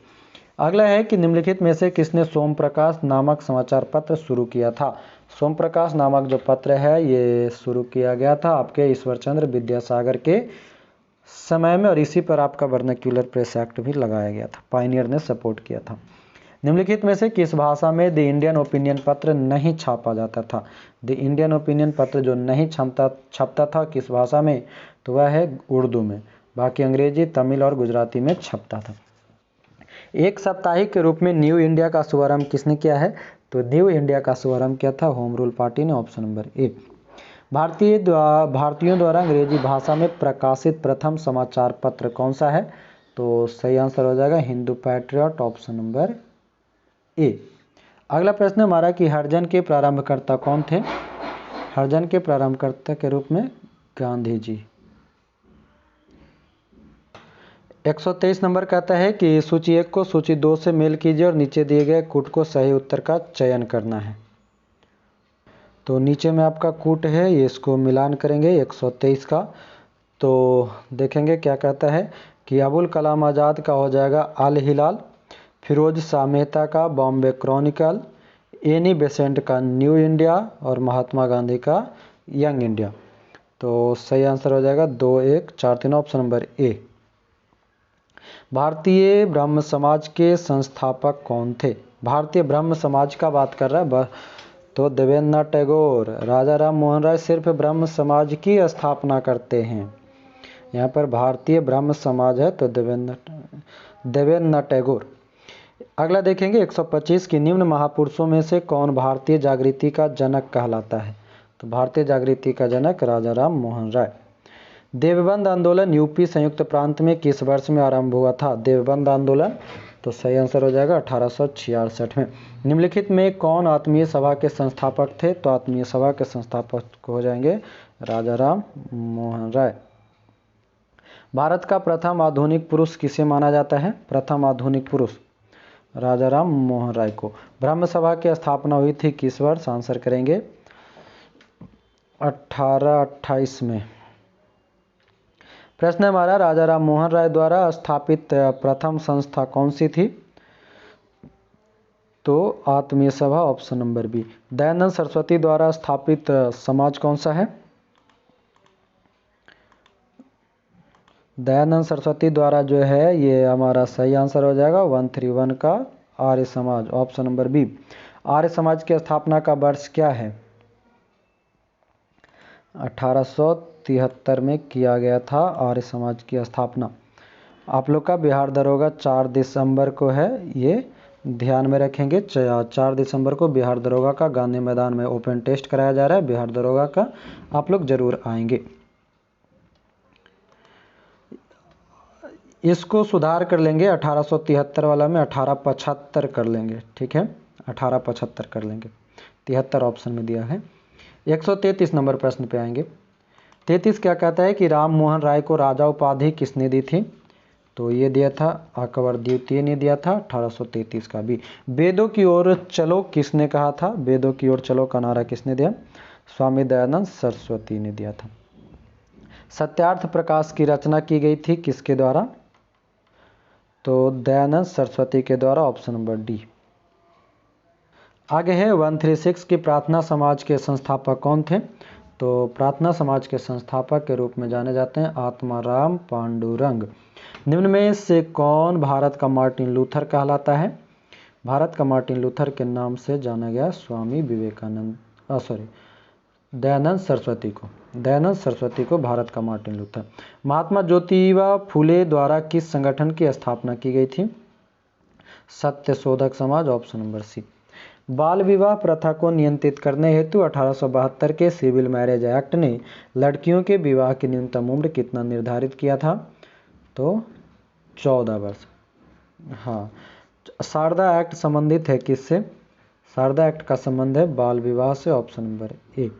अगला है कि निम्नलिखित में से किसने सोम प्रकाश नामक समाचार पत्र शुरू किया था। सोम प्रकाश नामक जो पत्र है ये शुरू किया गया था आपके ईश्वरचंद्र विद्यासागर के समय में, और इसी पर आपका वर्नाक्युलर प्रेस एक्ट भी लगाया गया था, पायनियर ने सपोर्ट किया था। निम्नलिखित में से किस भाषा में द इंडियन ओपिनियन पत्र नहीं छापा जाता था। द इंडियन ओपिनियन पत्र जो नहीं छपता था किस भाषा में, तो वह है उर्दू में, बाकी अंग्रेजी, तमिल और गुजराती में छपता था। एक साप्ताहिक के रूप में न्यू इंडिया का शुभारंभ किसने किया है। तो न्यू इंडिया का शुभारंभ किया था होम रूल पार्टी ने, ऑप्शन नंबर ए। भारतीयों द्वारा अंग्रेजी भाषा में प्रकाशित प्रथम समाचार पत्र कौन सा है। तो सही आंसर हो जाएगा हिंदू पैट्रियट, ऑप्शन नंबर ए। अगला प्रश्न हमारा कि हरिजन के प्रारंभकर्ता कौन थे। हरिजन के प्रारंभकर्ता के रूप में गांधी जी। 123 नंबर कहता है कि सूची 1 को सूची 2 से मेल कीजिए और नीचे दिए गए कूट को सही उत्तर का चयन करना है। तो नीचे में आपका कूट है, ये इसको मिलान करेंगे 123 का। तो देखेंगे क्या कहता है कि अबुल कलाम आज़ाद का हो जाएगा अल हिलाल, फिरोज शाह मेहता का बॉम्बे क्रॉनिकल, एनी बेसेंट का न्यू इंडिया और महात्मा गांधी का यंग इंडिया। तो सही आंसर हो जाएगा 2, 1, 4, 3, ऑप्शन नंबर ए। भारतीय ब्रह्म समाज के संस्थापक कौन थे। भारतीय ब्रह्म समाज का बात कर रहा है तो देवेंद्रनाथ टैगोर। राजा राम मोहन राय सिर्फ ब्रह्म समाज की स्थापना करते हैं। यहाँ पर भारतीय ब्रह्म समाज है तो देवेंद्रनाथ टैगोर। अगला देखेंगे 125 की निम्न महापुरुषों में से कौन भारतीय जागृति का जनक कहलाता है। तो भारतीय जागृति का जनक राजा राम मोहन राय। देवबंद आंदोलन यूपी संयुक्त प्रांत में किस वर्ष में आरंभ हुआ था। देवबंद आंदोलन तो सही आंसर हो जाएगा 1866 में। निम्नलिखित में कौन आत्मीय सभा के संस्थापक थे। तो आत्मीय सभा के संस्थापक हो जाएंगे राजा राम मोहन राय। भारत का प्रथम आधुनिक पुरुष किसे माना जाता है। प्रथम आधुनिक पुरुष राजा राम मोहन राय को। ब्रह्म सभा की स्थापना हुई थी किस वर्ष। आंसर करेंगे 1828 में। प्रश्न हमारा राजा राम मोहन राय द्वारा स्थापित प्रथम संस्था कौन सी थी। तो Atmiya Sabha option number B. Dayanand Saraswati द्वारा स्थापित समाज कौन सा है? दयानंद सरस्वती द्वारा जो है, ये हमारा सही आंसर हो जाएगा 131 का Arya Samaj option number B. Arya Samaj की स्थापना का वर्ष क्या है? 1873 में किया गया था आर्य समाज की स्थापना। आप लोग का बिहार दरोगा 4 दिसंबर को है, ये ध्यान में रखेंगे। 4 दिसंबर को बिहार दरोगा का गांधी मैदान में ओपन टेस्ट कराया जा रहा है बिहार दरोगा का, आप लोग जरूर आएंगे। इसको सुधार कर लेंगे, 1873 वाला में 1875 कर लेंगे, ठीक है, 1875 कर लेंगे। 73 ऑप्शन में दिया है। 133 नंबर प्रश्न पे आएंगे। 33 क्या कहता है कि राम मोहन राय को राजा उपाधि किसने दी थी? तो ये दिया था अकबर द्वितीय ने दिया था 1833 का भी। वेदों की ओर चलो किसने कहा था? वेदों की ओर चलो का नारा किसने दिया? स्वामी दयानंद सरस्वती ने दिया था। सत्यार्थ प्रकाश की रचना की गई थी किसके द्वारा? तो दयानंद सरस्वती के द्वारा ऑप्शन नंबर डी। आगे है 136 की प्रार्थना समाज के संस्थापक कौन थे? तो प्रार्थना समाज के संस्थापक के रूप में जाने जाते हैं आत्माराम पांडुरंग। निम्न में से कौन भारत का मार्टिन लूथर कहलाता है? भारत का मार्टिन लूथर के नाम से जाना गया स्वामी विवेकानंद, दयानंद सरस्वती को भारत का मार्टिन लूथर। महात्मा ज्योतिबा फुले द्वारा किस संगठन की स्थापना की गई थी? सत्य शोधक समाज ऑप्शन नंबर सी। बाल विवाह प्रथा को नियंत्रित करने हेतु 1872 के सिविल मैरिज एक्ट ने लड़कियों के विवाह की न्यूनतम उम्र कितना निर्धारित किया था? तो 14 वर्ष। हाँ, शारदा एक्ट संबंधित है किससे? शारदा एक्ट का संबंध है बाल विवाह से, option number A.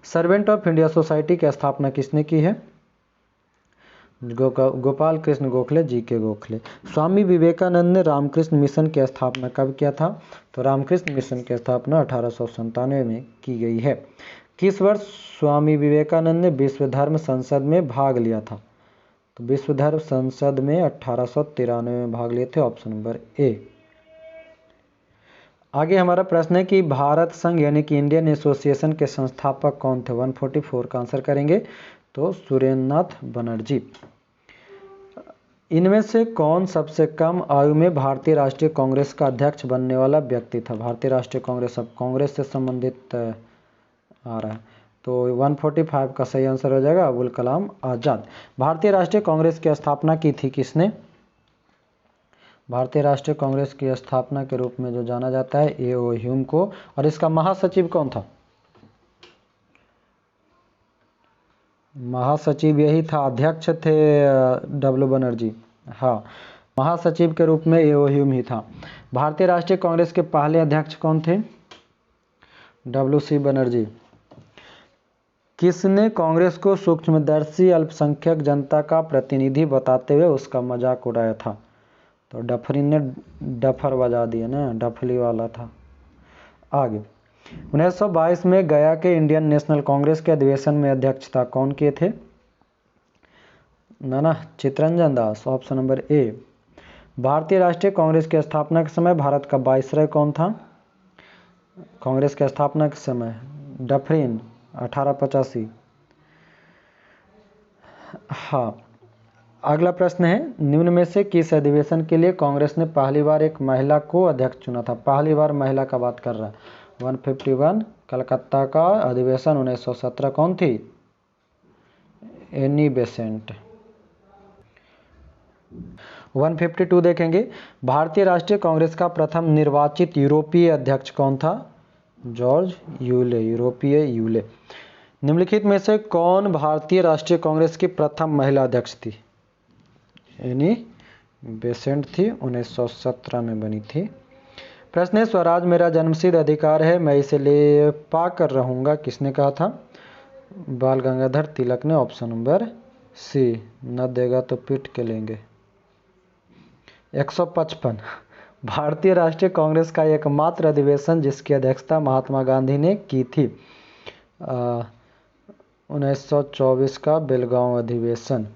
Servant of India society की स्थापना किसने की है? गोपाल कृष्ण गोखले, जी के गोखले। स्वामी विवेकानंद ने रामकृष्ण मिशन की स्थापना कब किया था? तो रामकृष्ण मिशन की स्थापना 1897 में की गई है। किस वर्ष स्वामी विवेकानंद ने विश्व धर्म संसद में भाग लिया था? तो विश्व धर्म संसद में 1893 में भाग लिए थे, ऑप्शन नंबर ए। आगे हमारा प्रश्न है कि भारत संघ यानी कि इंडियन एसोसिएशन के संस्थापक कौन थे? 144 का आंसर करेंगे, तो सुरेंद्रनाथ बनर्जी। इनमें से कौन सबसे कम आयु में भारतीय राष्ट्रीय कांग्रेस का अध्यक्ष बनने वाला व्यक्ति था? भारतीय राष्ट्रीय कांग्रेस, अब कांग्रेस से संबंधित आ रहा है, तो 145 का सही आंसर हो जाएगा अबुल कलाम आजाद। भारतीय राष्ट्रीय कांग्रेस की स्थापना की थी किसने? भारतीय राष्ट्रीय कांग्रेस की स्थापना के रूप में जो जाना जाता है ए.ओ. ह्यूम को, और इसका महासचिव कौन था? महासचिव यही था, अध्यक्ष थे डब्ल्यू बनर्जी। हाँ, महासचिव के रूप में ए.ओ. ह्यूम ही था। भारतीय राष्ट्रीय कांग्रेस के पहले अध्यक्ष कौन थे? डब्ल्यू.सी. बनर्जी। किसने कांग्रेस को सूक्ष्मदर्शी अल्पसंख्यक जनता का प्रतिनिधि बताते हुए उसका मजाक उड़ाया था? तो डफरिन ने डफर बजा दिया ना, डफली वाला था। आगे 1922 में गया के इंडियन नेशनल कांग्रेस के अधिवेशन में अध्यक्षता कौन किए थे? ना चित्तरंजन दास, ऑप्शन नंबर ए। भारतीय राष्ट्रीय कांग्रेस की स्थापना के समय भारत का वाइसरॉय कौन था? कांग्रेस की स्थापना के समय डफरिन, 1885। हाँ, अगला प्रश्न है, निम्न में से किस अधिवेशन के लिए कांग्रेस ने पहली बार एक महिला को अध्यक्ष चुना था? पहली बार महिला का बात कर रहा है। 151 कलकत्ता का अधिवेशन 1917 कौन थी? Annie Besant. 152 देखेंगे, भारतीय राष्ट्रीय कांग्रेस का प्रथम निर्वाचित यूरोपीय अध्यक्ष कौन था? जॉर्ज यूले, यूरोपीय यूले। निम्नलिखित में से कौन भारतीय राष्ट्रीय कांग्रेस की प्रथम महिला अध्यक्ष थी? एनी बेसेंट थी, 1917 में बनी थी। प्रश्न है, स्वराज मेरा जन्मसिद्ध अधिकार है, मैं इसे ले पा कर रहूँगा, किसने कहा था? बाल गंगाधर तिलक ने, ऑप्शन नंबर सी। न देगा तो पीट के लेंगे। 155 भारतीय राष्ट्रीय कांग्रेस का एकमात्र अधिवेशन जिसकी अध्यक्षता महात्मा गांधी ने की थी? 1924 का बेलगांव अधिवेशन।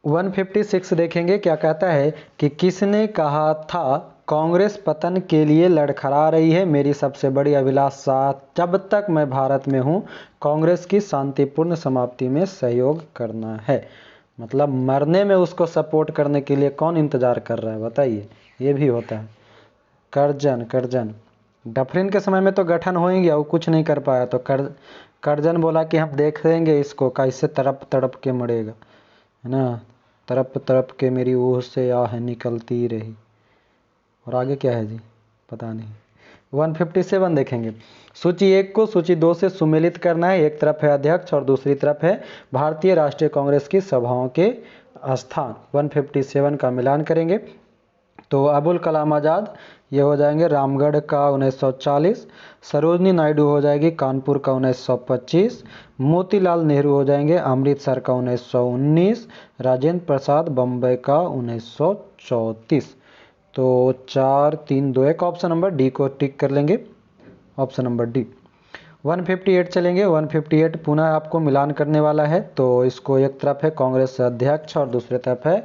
156 देखेंगे, क्या कहता है कि किसने कहा था कांग्रेस पतन के लिए लड़खड़ा रही है। मेरी सबसे बड़ी अभिलाषा जब तक मैं भारत में हूँ कांग्रेस की शांतिपूर्ण समाप्ति में सहयोग करना है। मतलब मरने में उसको सपोर्ट करने के लिए कौन इंतजार कर रहा है बताइए। ये भी होता है। करजन डफरिन के समय में तो गठन हो ही गया, वो कुछ नहीं कर पाया, तो करजन बोला कि हम देख लेंगे इसको कैसे तड़प तड़प के मरेगा, है ना। तड़प तड़प के मेरी ऊह से आह निकलती रही। और आगे क्या है जी, पता नहीं। 157 देखेंगे। सूची 1 को सूची 2 से सुमेलित करना है। एक तरफ है अध्यक्ष और दूसरी तरफ है भारतीय राष्ट्रीय कांग्रेस की सभाओं के स्थान। 157 का मिलान करेंगे तो अबुल कलाम आज़ाद ये हो जाएंगे रामगढ़ का 1940, सरोजनी नायडू हो जाएगी कानपुर का 1925, मोतीलाल नेहरू हो जाएंगे अमृतसर का 1919, राजेंद्र प्रसाद बम्बई का 1934। तो 4 3 2 1 ऑप्शन नंबर डी को टिक कर लेंगे, ऑप्शन नंबर डी। 158 चलेंगे। 158 पुनः आपको मिलान करने वाला है, तो इसको एक तरफ है कांग्रेस अध्यक्ष और दूसरी तरफ है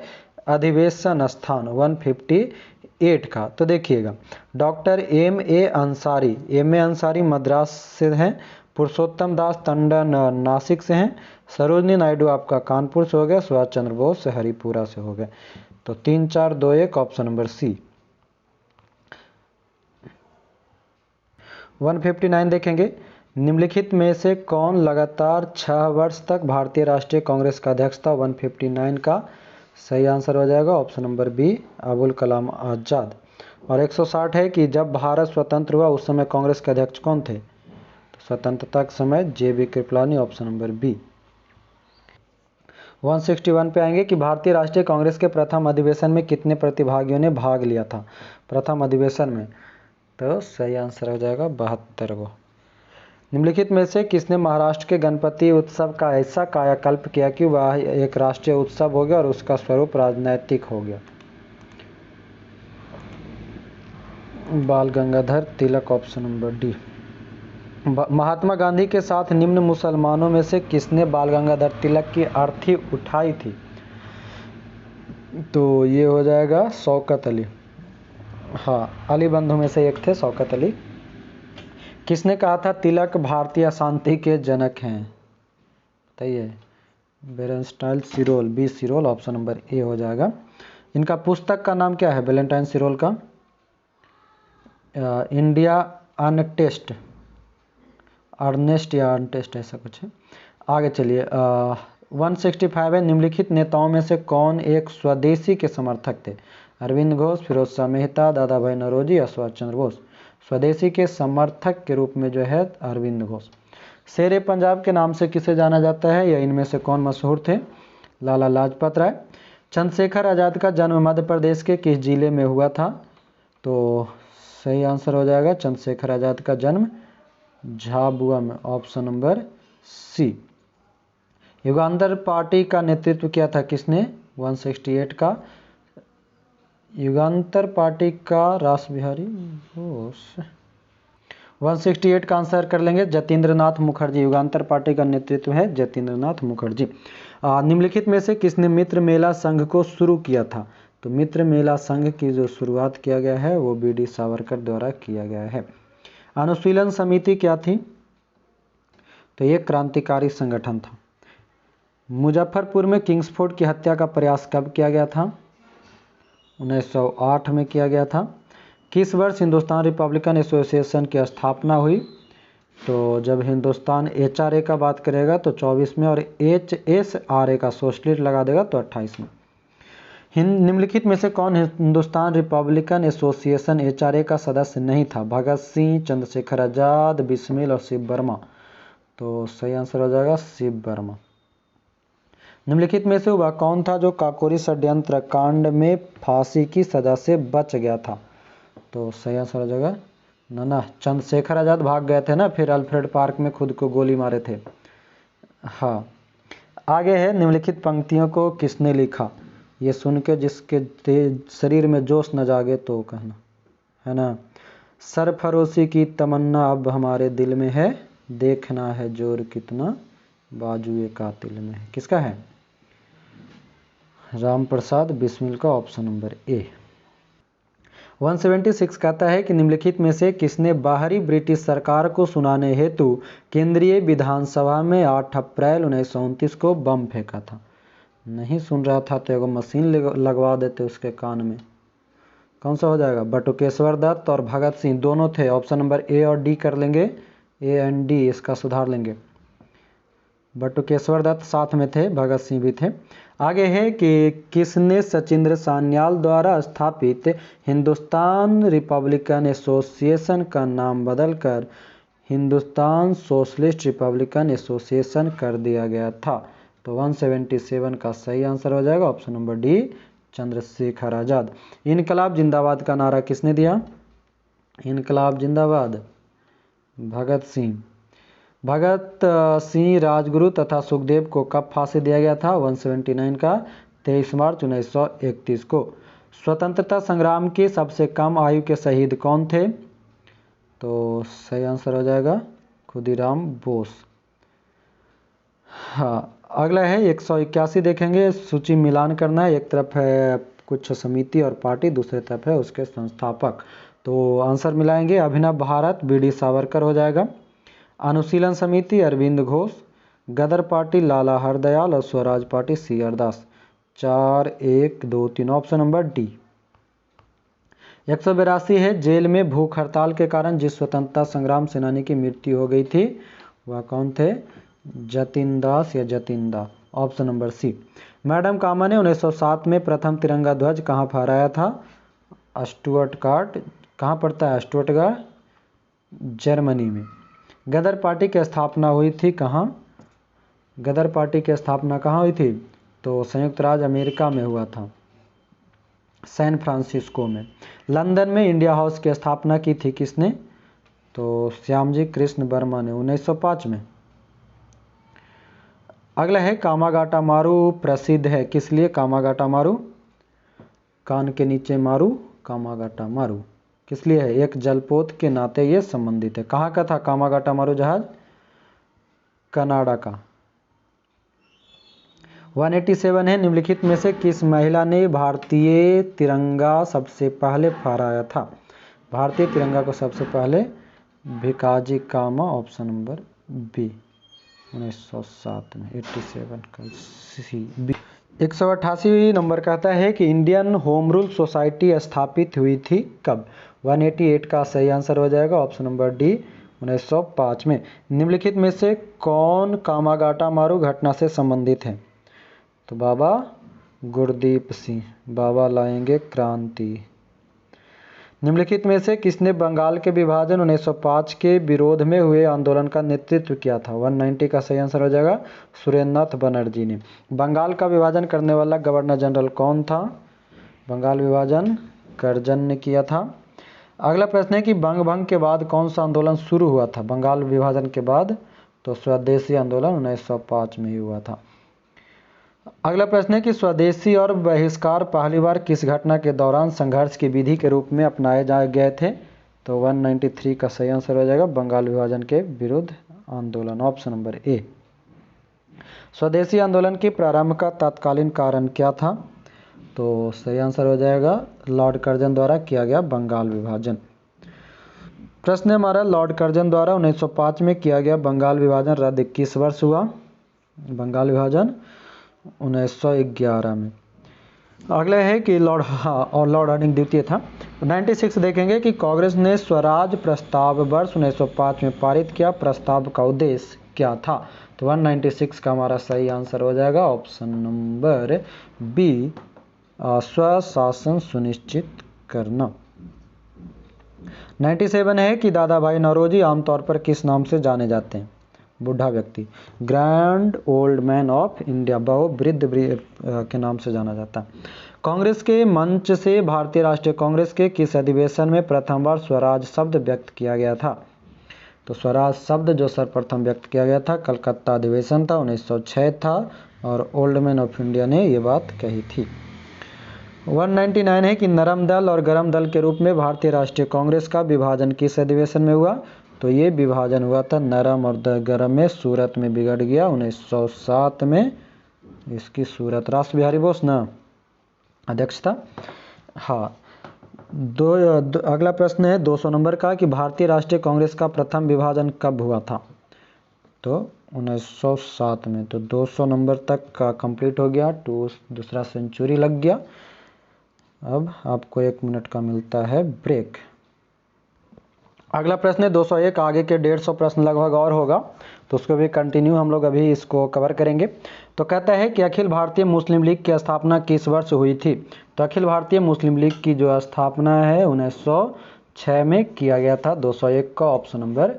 अधिवेशन स्थान 158 का। तो देखिएगा डॉक्टर M.A. अंसारी मद्रास से हैं, पुरुषोत्तम दास टंडन नासिक से हैं, सरोजनी नायडू आपका कानपुर से हो गया, सुभाष चंद्र बोस से हरिपुरा से हो गए। तो 3 4 2 1 ऑप्शन नंबर सी। 159 देखेंगे। निम्नलिखित में से कौन लगातार 6 वर्ष तक भारतीय राष्ट्रीय कांग्रेस का अध्यक्ष था। 159 का सही आंसर हो जाएगा option number B Abul Kalam Azad. और 160 है कि जब भारत स्वतंत्र हुआ उस समय कांग्रेस के अध्यक्ष कौन थे। तो स्वतंत्रता के समय JB Kripalani, option number B. 161 पे आएंगे कि भारतीय राष्ट्रीय कांग्रेस के प्रथम अधिवेशन में कितने प्रतिभागियों ने भाग लिया था प्रथम अधिवेशन में। तो सही आंसर हो जाएगा 72 गो। निम्नलिखित में से किसने महाराष्ट्र के गणपति उत्सव का ऐसा कायाकल्प किया कि वह एक राष्ट्रीय उत्सव हो गया और उसका स्वरूप राजनैतिक हो गया। बाल Gangadhar Tilak, option number D. Mahatma Gandhi के साथ निम्न मुसलमानों में से किसने बाल गंगाधर तिलक की अर्थी उठाई थी। तो ये हो जाएगा शौकत अली। हाँ, अली बंधु में से एक थे शौकत अली। किसने कहा था तिलक भारतीय शांति के जनक हैं। बताइए। बेरेंस्टाइन सिरोल, बी सिरोल, ऑप्शन नंबर ए हो जाएगा। इनका पुस्तक का नाम क्या है वैलेंटाइन सिरोल का। इंडिया अनटेस्ट, अर्नेस्ट या अनटेस्ट ऐसा कुछ है। आगे चलिए। 165 है। निम्नलिखित नेताओं में से कौन एक स्वदेशी के समर्थक थे। अरविंद घोष, फिरोज शाह मेहता, दादा भाई नौरोजी या सुभाष चंद्र बोस। स्वदेशी के समर्थक के रूप में जो है अरविंद घोष। शेर ए पंजाब के नाम से किसे जाना जाता है या इनमें से कौन मशहूर थे। लाला लाजपत राय। चंद्रशेखर आज़ाद का जन्म मध्य प्रदेश के किस जिले में हुआ था। तो सही आंसर हो जाएगा चंद्रशेखर आज़ाद का जन्म झाबुआ में, ऑप्शन नंबर सी। युगांतर पार्टी का नेतृत्व किया था किसने। 168 का युगांतर पार्टी का रास बिहारी बोस। 168 का आंसर कर लेंगे जतीन्द्र नाथ मुखर्जी। युगांतर पार्टी का नेतृत्व है जतीन्द्र नाथ मुखर्जी। निम्नलिखित में से किसने मित्र मेला संघ को शुरू किया था। तो मित्र मेला संघ की जो शुरुआत किया गया है वो BD सावरकर द्वारा किया गया है। अनुशीलन समिति क्या थी। तो ये क्रांतिकारी संगठन था। मुजफ्फरपुर में किंग्सफोर्ड की हत्या का प्रयास कब किया गया था। 1908 में किया गया था। किस वर्ष हिंदुस्तान रिपब्लिकन एसोसिएशन की स्थापना हुई। तो जब हिंदुस्तान HRA का बात करेगा तो 24 में और HSRA का सोशलिस्ट लगा देगा तो 28 में। निम्नलिखित में से कौन हिंदुस्तान रिपब्लिकन एसोसिएशन HRA का सदस्य नहीं था। भगत सिंह, चंद्रशेखर आज़ाद, बिस्मिल और शिव वर्मा। तो सही आंसर हो जाएगा शिव वर्मा। निम्नलिखित में से वह कौन था जो काकोरी षड्यंत्र कांड में फांसी की सजा से बच गया था। तो सही आंसर हो जाएगा ना चंद्रशेखर आज़ाद भाग गए थे ना, फिर अल्फ्रेड पार्क में खुद को गोली मारे थे। हाँ, आगे है निम्नलिखित पंक्तियों को किसने लिखा। ये सुन के जिसके शरीर में जोश न जागे तो कहना, है ना। सरफरोशी की तमन्ना अब हमारे दिल में है, देखना है जोर कितना बाजुए कातिल में है। किसका है। राम प्रसाद बिस्मिल का, ऑप्शन नंबर ए। 176 कहता है कि निम्नलिखित में से किसने बाहरी ब्रिटिश सरकार को सुनाने हेतु केंद्रीय विधानसभा में 8 अप्रैल 1929 को बम फेंका था। नहीं सुन रहा था तो एगो मशीन लगवा देते उसके कान में। कौन सा हो जाएगा? बटुकेश्वर दत्त और भगत सिंह दोनों थे। ऑप्शन नंबर ए और डी कर लेंगे, ए एंड डी इसका सुधार लेंगे। बटुकेश्वर दत्त साथ में थे, भगत सिंह भी थे। आगे है कि किसने सचिंद्र सान्याल द्वारा स्थापित हिंदुस्तान रिपब्लिकन एसोसिएशन का नाम बदलकर हिंदुस्तान सोशलिस्ट रिपब्लिकन एसोसिएशन कर दिया गया था? तो 177 का सही आंसर हो जाएगा option number D, Chandrashekhar Azad. इनकलाब जिंदाबाद का नारा किसने दिया? इनकलाब जिंदाबाद भगत सिंह। भगत सिंह, राजगुरु तथा सुखदेव को कब फांसी दिया गया था? 179 का 23 मार्च 1931 को। स्वतंत्रता संग्राम की सबसे कम आयु के शहीद कौन थे? तो सही आंसर हो जाएगा खुदीराम बोस। हाँ, अगला है 181 देखेंगे। सूची मिलान करना है, एक तरफ है कुछ समिति और पार्टी, दूसरे तरफ है उसके संस्थापक। तो आंसर मिलाएंगे। अभिनव भारत बी.डी. सावरकर हो जाएगा। अनुशीलन समिति अरविंद घोष। गदर पार्टी लाला हरदयाल और स्वराज पार्टी सी.आर. दास। 4, 1, 2, 3 ऑप्शन नंबर डी। 182 है। जेल में भूख हड़ताल के कारण जिस स्वतंत्रता संग्राम सेनानी की मृत्यु हो गई थी वह कौन थे? जतिन दास या Jatin Das. Option number C. Madam Cama ने 1907 में प्रथम तिरंगा ध्वज कहाँ फहराया था? स्टुअर्टगार्ट। कहाँ पड़ता है स्टुअर्टगार्ट? जर्मनी में। गदर पार्टी की स्थापना हुई थी कहाँ? गदर पार्टी की स्थापना कहाँ हुई थी? तो संयुक्त राज्य अमेरिका में हुआ था, सैन फ्रांसिस्को में। लंदन में इंडिया हाउस की स्थापना की थी किसने? तो श्यामजी कृष्ण वर्मा ने 1905 में। अगला है कामागाटा मारू प्रसिद्ध है किस लिए? कामागाटा मारू, कान के नीचे मारू, कामागाटा मारू किस लिए है? एक जलपोत के नाते ये संबंधित है। कहाँ का था कामागाटा मारू जहाज? कनाडा का। 187 है। निम्नलिखित में से किस महिला ने भारतीय तिरंगा सबसे पहले फहराया था? भारतीय तिरंगा को सबसे पहले भिकाजी कामा, ऑप्शन नंबर बी, 1907 में। 87 का सी बी। 188 नंबर कहता है कि इंडियन होम रूल सोसाइटी स्थापित हुई थी कब? 188 का सही आंसर हो जाएगा ऑप्शन नंबर डी, 1905 में। निम्नलिखित में से कौन कामागाटा मारू घटना से संबंधित है? तो बाबा गुरदीप सिंह, बाबा लाएंगे क्रांति। निम्नलिखित में से किसने बंगाल के विभाजन 1905 के विरोध में हुए आंदोलन का नेतृत्व किया था? 190 का सही आंसर हो जाएगा सुरेंद्रनाथ बनर्जी ने। बंगाल का विभाजन करने वाला गवर्नर जनरल कौन था? बंगाल विभाजन करजन ने किया था। अगला प्रश्न है कि बंग भंग के बाद कौन सा आंदोलन शुरू हुआ था बंगाल विभाजन के बाद? तो स्वदेशी आंदोलन 1905 में ही हुआ था। अगला प्रश्न है कि स्वदेशी और बहिष्कार पहली बार किस घटना के दौरान संघर्ष की विधि के रूप में अपनाए गए थे? तो 193 का सही आंसर हो जाएगा बंगाल विभाजन के विरुद्ध आंदोलन, ऑप्शन नंबर ए। स्वदेशी आंदोलन के प्रारंभ का तत्कालीन कारण क्या था? तो सही आंसर हो जाएगा लॉर्ड कर्जन द्वारा किया गया बंगाल विभाजन। प्रश्न हमारा लॉर्ड कर्जन द्वारा 1905 में किया गया बंगाल विभाजन रद्द किस वर्ष हुआ? बंगाल विभाजन 1911 में। अगला है कि लॉर्ड हार्डिंग द्वितीय था। 96 देखेंगे कि कांग्रेस ने स्वराज प्रस्ताव वर्ष 1905 में पारित किया, प्रस्ताव का उद्देश्य क्या था? तो 196 का हमारा सही आंसर हो जाएगा ऑप्शन नंबर बी, स्वशासन सुनिश्चित करना। 97 है कि दादा भाई नौरोजी आमतौर पर किस नाम से जाने जाते हैं? बूढ़ा व्यक्ति, grand old man of India, बहुवृद्ध के नाम से जाना जाता है। कांग्रेस के मंच से भारतीय राष्ट्रीय कांग्रेस के किस अधिवेशन में प्रथम बार स्वराज शब्द व्यक्त किया गया था? तो स्वराज शब्द जो सर्वप्रथम व्यक्त किया गया था कलकत्ता अधिवेशन था, 1906 था, और ओल्ड मैन ऑफ इंडिया ने ये बात कही थी। 199 है कि नरम दल और गरम दल के रूप में भारतीय राष्ट्रीय कांग्रेस का विभाजन किस अधिवेशन में हुआ? तो ये विभाजन हुआ था नरम और गरम में, सूरत में बिगड़ गया 1907 में। इसकी सूरत रास बिहारी बोस ना अध्यक्ष था। हाँ, अगला प्रश्न है 200 नंबर का कि भारतीय राष्ट्रीय कांग्रेस का प्रथम विभाजन कब हुआ था? तो 1907 में। तो 200 नंबर तक का कंप्लीट हो गया, दूसरा सेंचुरी लग गया। अब आपको 1 मिनट का मिलता है ब्रेक। अगला प्रश्न है 201, आगे के 150 प्रश्न लगभग और होगा, तो उसको भी कंटिन्यू हम लोग अभी इसको कवर करेंगे। तो कहता है कि अखिल भारतीय मुस्लिम लीग की स्थापना किस वर्ष हुई थी? तो अखिल भारतीय मुस्लिम लीग की जो स्थापना है 1906 में किया गया था। 201 का ऑप्शन नंबर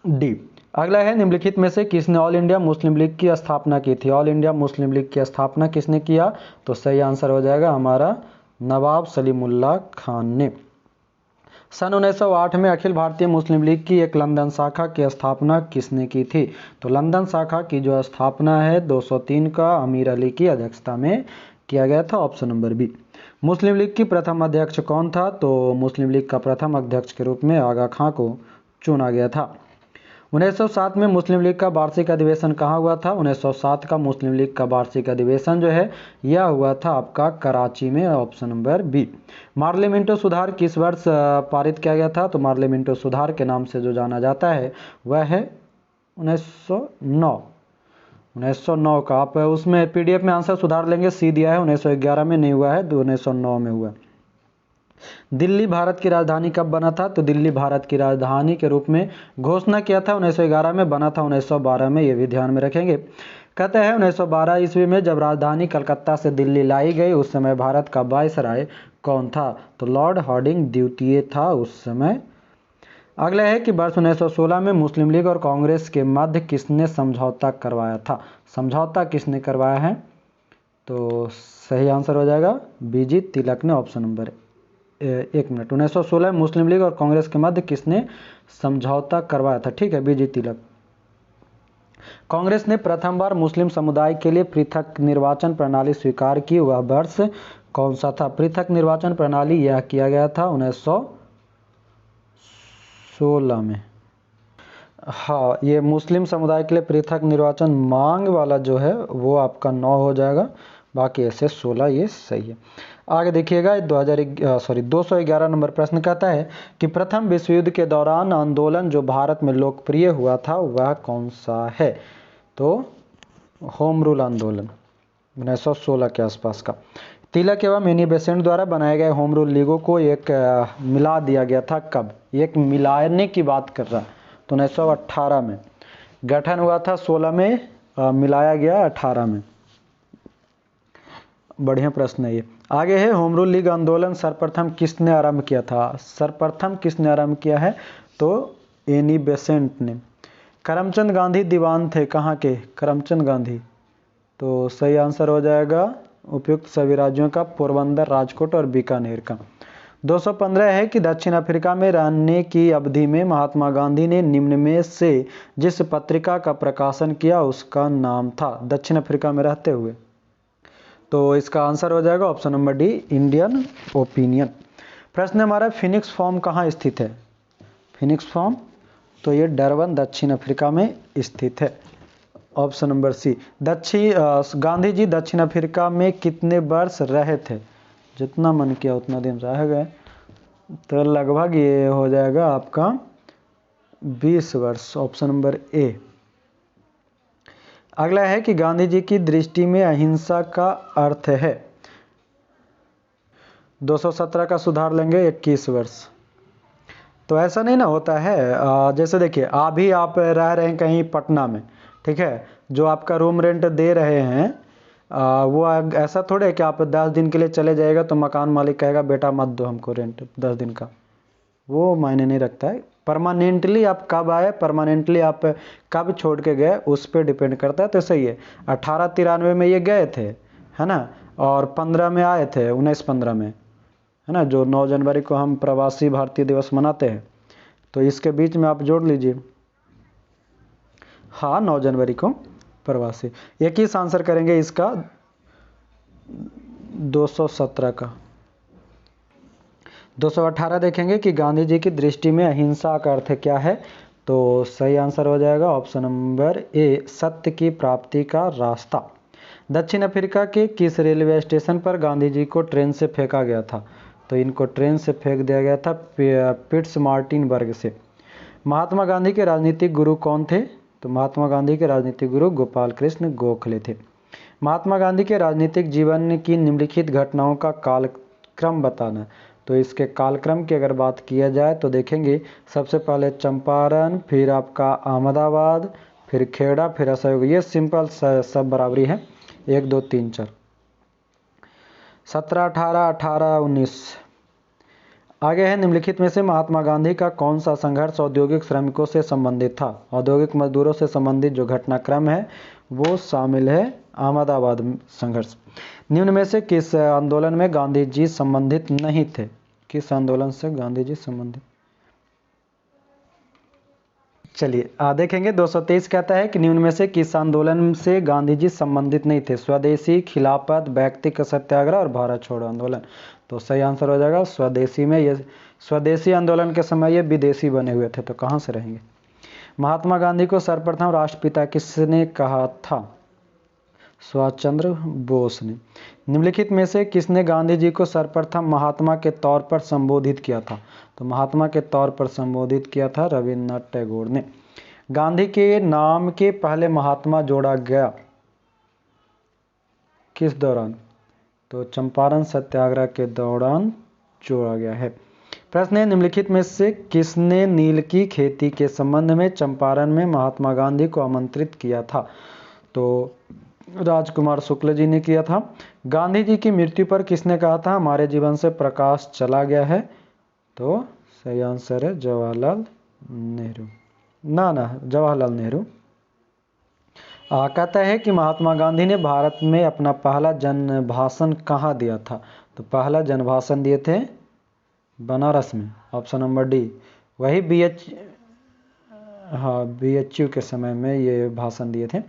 डी। अगला है निम्नलिखित में से किसने ऑल इंडिया मुस्लिम लीग की स्थापना की थी? ऑल इंडिया मुस्लिम लीग की स्थापना किसने किया? तो सही आंसर हो जाएगा हमारा नवाब सलीमुल्लाह खान ने। सन 1908 में अखिल भारतीय मुस्लिम लीग की एक लंदन शाखा की स्थापना किसने की थी? तो लंदन शाखा की जो स्थापना है 203 का अमीर अली की अध्यक्षता में किया गया था। Option number B. Muslim League की प्रथम अध्यक्ष कौन था? तो मुस्लिम लीग का प्रथम अध्यक्ष के रूप में आगा खां को चुना गया था। 1907 में मुस्लिम लीग का वार्षिक अधिवेशन कहाँ हुआ था? 1907 का मुस्लिम लीग का वार्षिक अधिवेशन जो है यह हुआ था आपका कराची में। Option number B. Morley Minto सुधार किस वर्ष पारित किया गया था? तो मार्ले मिंटो सुधार के नाम से जो जाना जाता है वह है 1909 का। आप उसमें PDF में आंसर सुधार लेंगे, सी दिया है 1911 में नहीं हुआ है, 1909 में हुआ। दिल्ली भारत की राजधानी कब बना था? तो दिल्ली भारत की राजधानी के रूप में घोषणा किया था 1911 में, बना था 1912 में, ये भी ध्यान में रखेंगे। कहते हैं 1912 ईस्वी में जब राजधानी कलकत्ता से दिल्ली लाई गई उस समय भारत का वायसराय कौन था? तो लॉर्ड हार्डिंग द्वितीय था उस समय। अगला है कि वर्ष 1916 में मुस्लिम लीग और कांग्रेस के मध्य किसने समझौता करवाया था? समझौता किसने करवाया है? तो सही आंसर हो जाएगा बीजी तिलक ने। ऑप्शन नंबर 1916 में मुस्लिम लीग और कांग्रेस के मध्य किसने समझौता करवाया था? ठीक है, बीजी तिलक। कांग्रेस ने प्रथम बार मुस्लिम समुदाय के लिए पृथक निर्वाचन प्रणाली स्वीकार की, वह वर्ष कौन सा था? पृथक निर्वाचन प्रणाली यह किया गया था 1916 में। हाँ, ये मुस्लिम समुदाय के लिए पृथक निर्वाचन मांग वाला जो है वो आपका 9 हो जाएगा, बाकी ऐसे 16 ये सही है। आगे देखिएगा 211 नंबर प्रश्न कहता है कि प्रथम विश्व युद्ध के दौरान आंदोलन जो भारत में लोकप्रिय हुआ था वह कौन सा है? तो होम रूल आंदोलन 1916 के आसपास का। तिलक एवं एनी बेसेंट द्वारा बनाए गए होम रूल लीगों को एक मिला दिया गया था कब? एक मिलाने की बात कर रहा है। तो 1918 में गठन हुआ था, 16 में मिलाया गया 18 में। बढ़िया प्रश्न है ये। आगे है होम रूल लीग आंदोलन सर्वप्रथम किसने आरंभ किया था? सर्वप्रथम किसने आरंभ किया है? तो एनी बेसेंट ने। करमचंद गांधी दीवान थे कहाँ के? करमचंद गांधी। तो सही आंसर हो जाएगा उपयुक्त सभी राज्यों का, पोरबंदर, राजकोट और बीकानेर का। 215 है कि दक्षिण अफ्रीका में रहने की अवधि में महात्मा गांधी ने निम्न में से जिस पत्रिका का प्रकाशन किया उसका नाम था? दक्षिण अफ्रीका में रहते हुए। तो इसका आंसर हो जाएगा option number D, Indian opinion. प्रश्न हमारा फिनिक्स फॉर्म कहाँ स्थित है? फिनिक्स फॉर्म तो ये डरबन दक्षिण अफ्रीका में स्थित है। Option number C. Gandhi ji दक्षिण अफ्रीका में कितने वर्ष रहे थे? जितना मन किया उतना दिन रह गए, तो लगभग ये हो जाएगा आपका 20 वर्ष। ऑप्शन नंबर ए। अगला है कि गांधी जी की दृष्टि में अहिंसा का अर्थ है? 217 का सुधार लेंगे 21 वर्ष। तो ऐसा नहीं ना होता है, जैसे देखिए अभी आप रह रहे हैं कहीं पटना में, ठीक है, जो आपका रूम रेंट दे रहे हैं वो ऐसा थोड़े है कि आप 10 दिन के लिए चले जाएगा तो मकान मालिक कहेगा बेटा मत दो हमको रेंट 10 दिन का, वो मायने नहीं रखता है। परमानेंटली आप कब आए, परमानेंटली आप कब छोड़ के गए उस पर डिपेंड करता है। तो सही है, 1893 में ये गए थे, है ना, और 15 में आए थे, 1915 में, है ना, जो 9 जनवरी को हम प्रवासी भारतीय दिवस मनाते हैं, तो इसके बीच में आप जोड़ लीजिए। हाँ, 9 जनवरी को प्रवासी। एक ही आंसर करेंगे इसका 217 का। 218 देखेंगे कि गांधी जी की दृष्टि में अहिंसा का अर्थ क्या है? तो सही आंसर हो जाएगा ऑप्शन नंबर ए, सत्य की प्राप्ति का रास्ता। दक्षिण अफ्रीका के किस रेलवे स्टेशन पर गांधी जी को ट्रेन से फेंका गया था? तो इनको ट्रेन से फेंक दिया गया था पिट्समार्टिनबर्ग से। महात्मा गांधी के राजनीतिक गुरु कौन थे? तो महात्मा गांधी के राजनीतिक गुरु गोपाल कृष्ण गोखले थे। महात्मा गांधी के राजनीतिक जीवन की निम्नलिखित घटनाओं का कालक्रम बताना। तो इसके कालक्रम की अगर बात किया जाए तो देखेंगे सबसे पहले चंपारण, फिर आपका अहमदाबाद, फिर खेड़ा, फिर असहयोग। ये सिंपल सब बराबरी है, 1 2 3 4। 17 18 18 19। आगे है निम्नलिखित में से महात्मा गांधी का कौन सा संघर्ष औद्योगिक श्रमिकों से संबंधित था? औद्योगिक मजदूरों से संबंधित जो घटनाक्रम है वो शामिल है अहमदाबाद संघर्ष। निम्न में से किस आंदोलन में गांधी जी संबंधित नहीं थे? किस आंदोलन से गांधी जी संबंधित? चलिए देखेंगे 223 कहता है कि निम्न में से किस आंदोलन से गांधी जी संबंधित नहीं थे? स्वदेशी, खिलाफत, व्यक्तिगत सत्याग्रह और भारत छोड़ो आंदोलन। तो सही आंसर हो जाएगा स्वदेशी में। ये स्वदेशी आंदोलन के समय ये विदेशी बने हुए थे, तो कहाँ से रहेंगे? महात्मा गांधी को सर्वप्रथम राष्ट्रपिता किसने कहा था? सुभाष चंद्र बोस ने। निम्नलिखित में से किसने गांधी जी को सर्वप्रथम महात्मा के तौर पर संबोधित किया था? तो महात्मा के तौर पर संबोधित किया था रविन्द्रनाथ टैगोर ने। गांधी के नाम के पहले महात्मा जोड़ा गया किस दौरान? तो चंपारण सत्याग्रह के दौरान जोड़ा गया है। प्रश्न है निम्नलिखित में से किसने नील की खेती के संबंध में चंपारण में महात्मा गांधी को आमंत्रित किया था? तो राजकुमार शुक्ल जी ने किया था। गांधी जी की मृत्यु पर किसने कहा था हमारे जीवन से प्रकाश चला गया है? तो सही आंसर है जवाहरलाल नेहरू। जवाहरलाल नेहरू। कहता है कि महात्मा गांधी ने भारत में अपना पहला जन भाषण कहाँ दिया था? तो पहला जन भाषण दिए थे बनारस में, ऑप्शन नंबर डी। वही BHU के समय में ये भाषण दिए थे।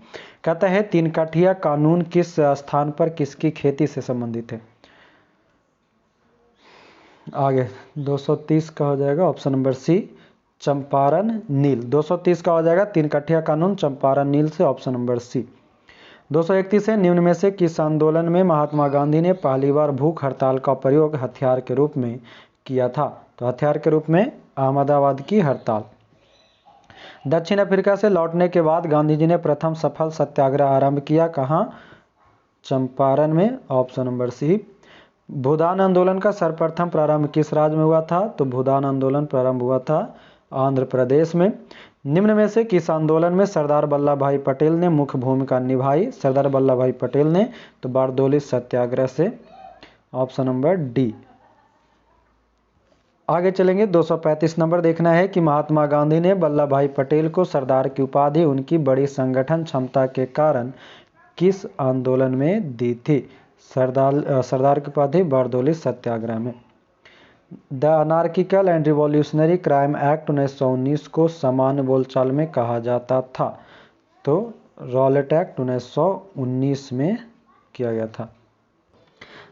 कहता है 3 कठिया कानून किस स्थान पर किसकी खेती से संबंधित है? आगे 230 का हो जाएगा ऑप्शन नंबर सी, चंपारण नील। 230 का हो जाएगा 3 कठिया कानून चंपारण नील से, ऑप्शन नंबर सी। 231 है निम्न में से किस आंदोलन में महात्मा गांधी ने पहली बार भूख हड़ताल का प्रयोग हथियार के रूप में किया था? तो हथियार के रूप में अहमदाबाद की हड़ताल। दक्षिण अफ्रीका से लौटने के बाद गांधी जी ने प्रथम सफल सत्याग्रह आरंभ किया कहाँ? चंपारण में, ऑप्शन नंबर सी। भूदान आंदोलन का सर्वप्रथम प्रारंभ किस राज्य में हुआ था? तो भूदान आंदोलन प्रारंभ हुआ था आंध्र प्रदेश में। निम्न में से किस आंदोलन में सरदार वल्लभ भाई पटेल ने मुख्य भूमिका निभाई? सरदार वल्लभ भाई पटेल ने तो बारदोली सत्याग्रह से, ऑप्शन नंबर डी। आगे चलेंगे 235 नंबर देखना है कि महात्मा गांधी ने वल्लभ भाई पटेल को सरदार की उपाधि उनकी बड़ी संगठन क्षमता के कारण किस आंदोलन में दी थी? सरदार की उपाधि बारदोली सत्याग्रह में। The anarchical and revolutionary crime act 1919 को सामान्य बोलचाल में कहा जाता था? तो रॉलेट एक्ट 1919 में किया गया था।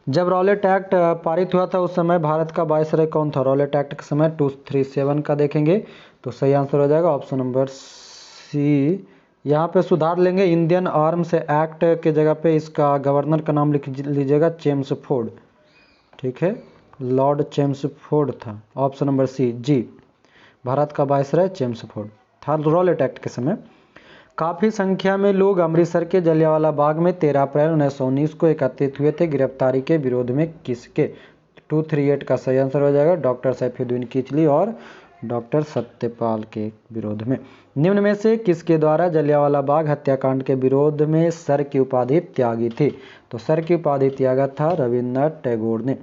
जब रॉलेट एक्ट पारित हुआ था उस समय भारत का वायसराय कौन था? रॉलेट एक्ट के समय 237 का देखेंगे तो सही आंसर हो जाएगा ऑप्शन नंबर सी। यहाँ पे सुधार लेंगे, इंडियन आर्म्स एक्ट के जगह पे इसका गवर्नर का नाम लिख लीजिएगा चेम्सफोर्ड, ठीक है, लॉर्ड चेम्सफोर्ड था, ऑप्शन नंबर सी जी। भारत का वायसराय चेम्सफोर्ड था रॉलेट एक्ट के समय। काफ़ी संख्या में लोग अमृतसर के जलियांवाला बाग में 13 अप्रैल 1919 को एकत्रित हुए थे गिरफ्तारी के विरोध में किसके? 238 का सही आंसर हो जाएगा डॉक्टर सैफुद्दीन किचली और डॉक्टर सत्यपाल के विरोध में। निम्न में से किसके द्वारा जलियांवाला बाग हत्याकांड के विरोध में सर की उपाधि त्यागी थी? तो सर की उपाधि त्यागा था रविन्द्रनाथ टैगोर ने।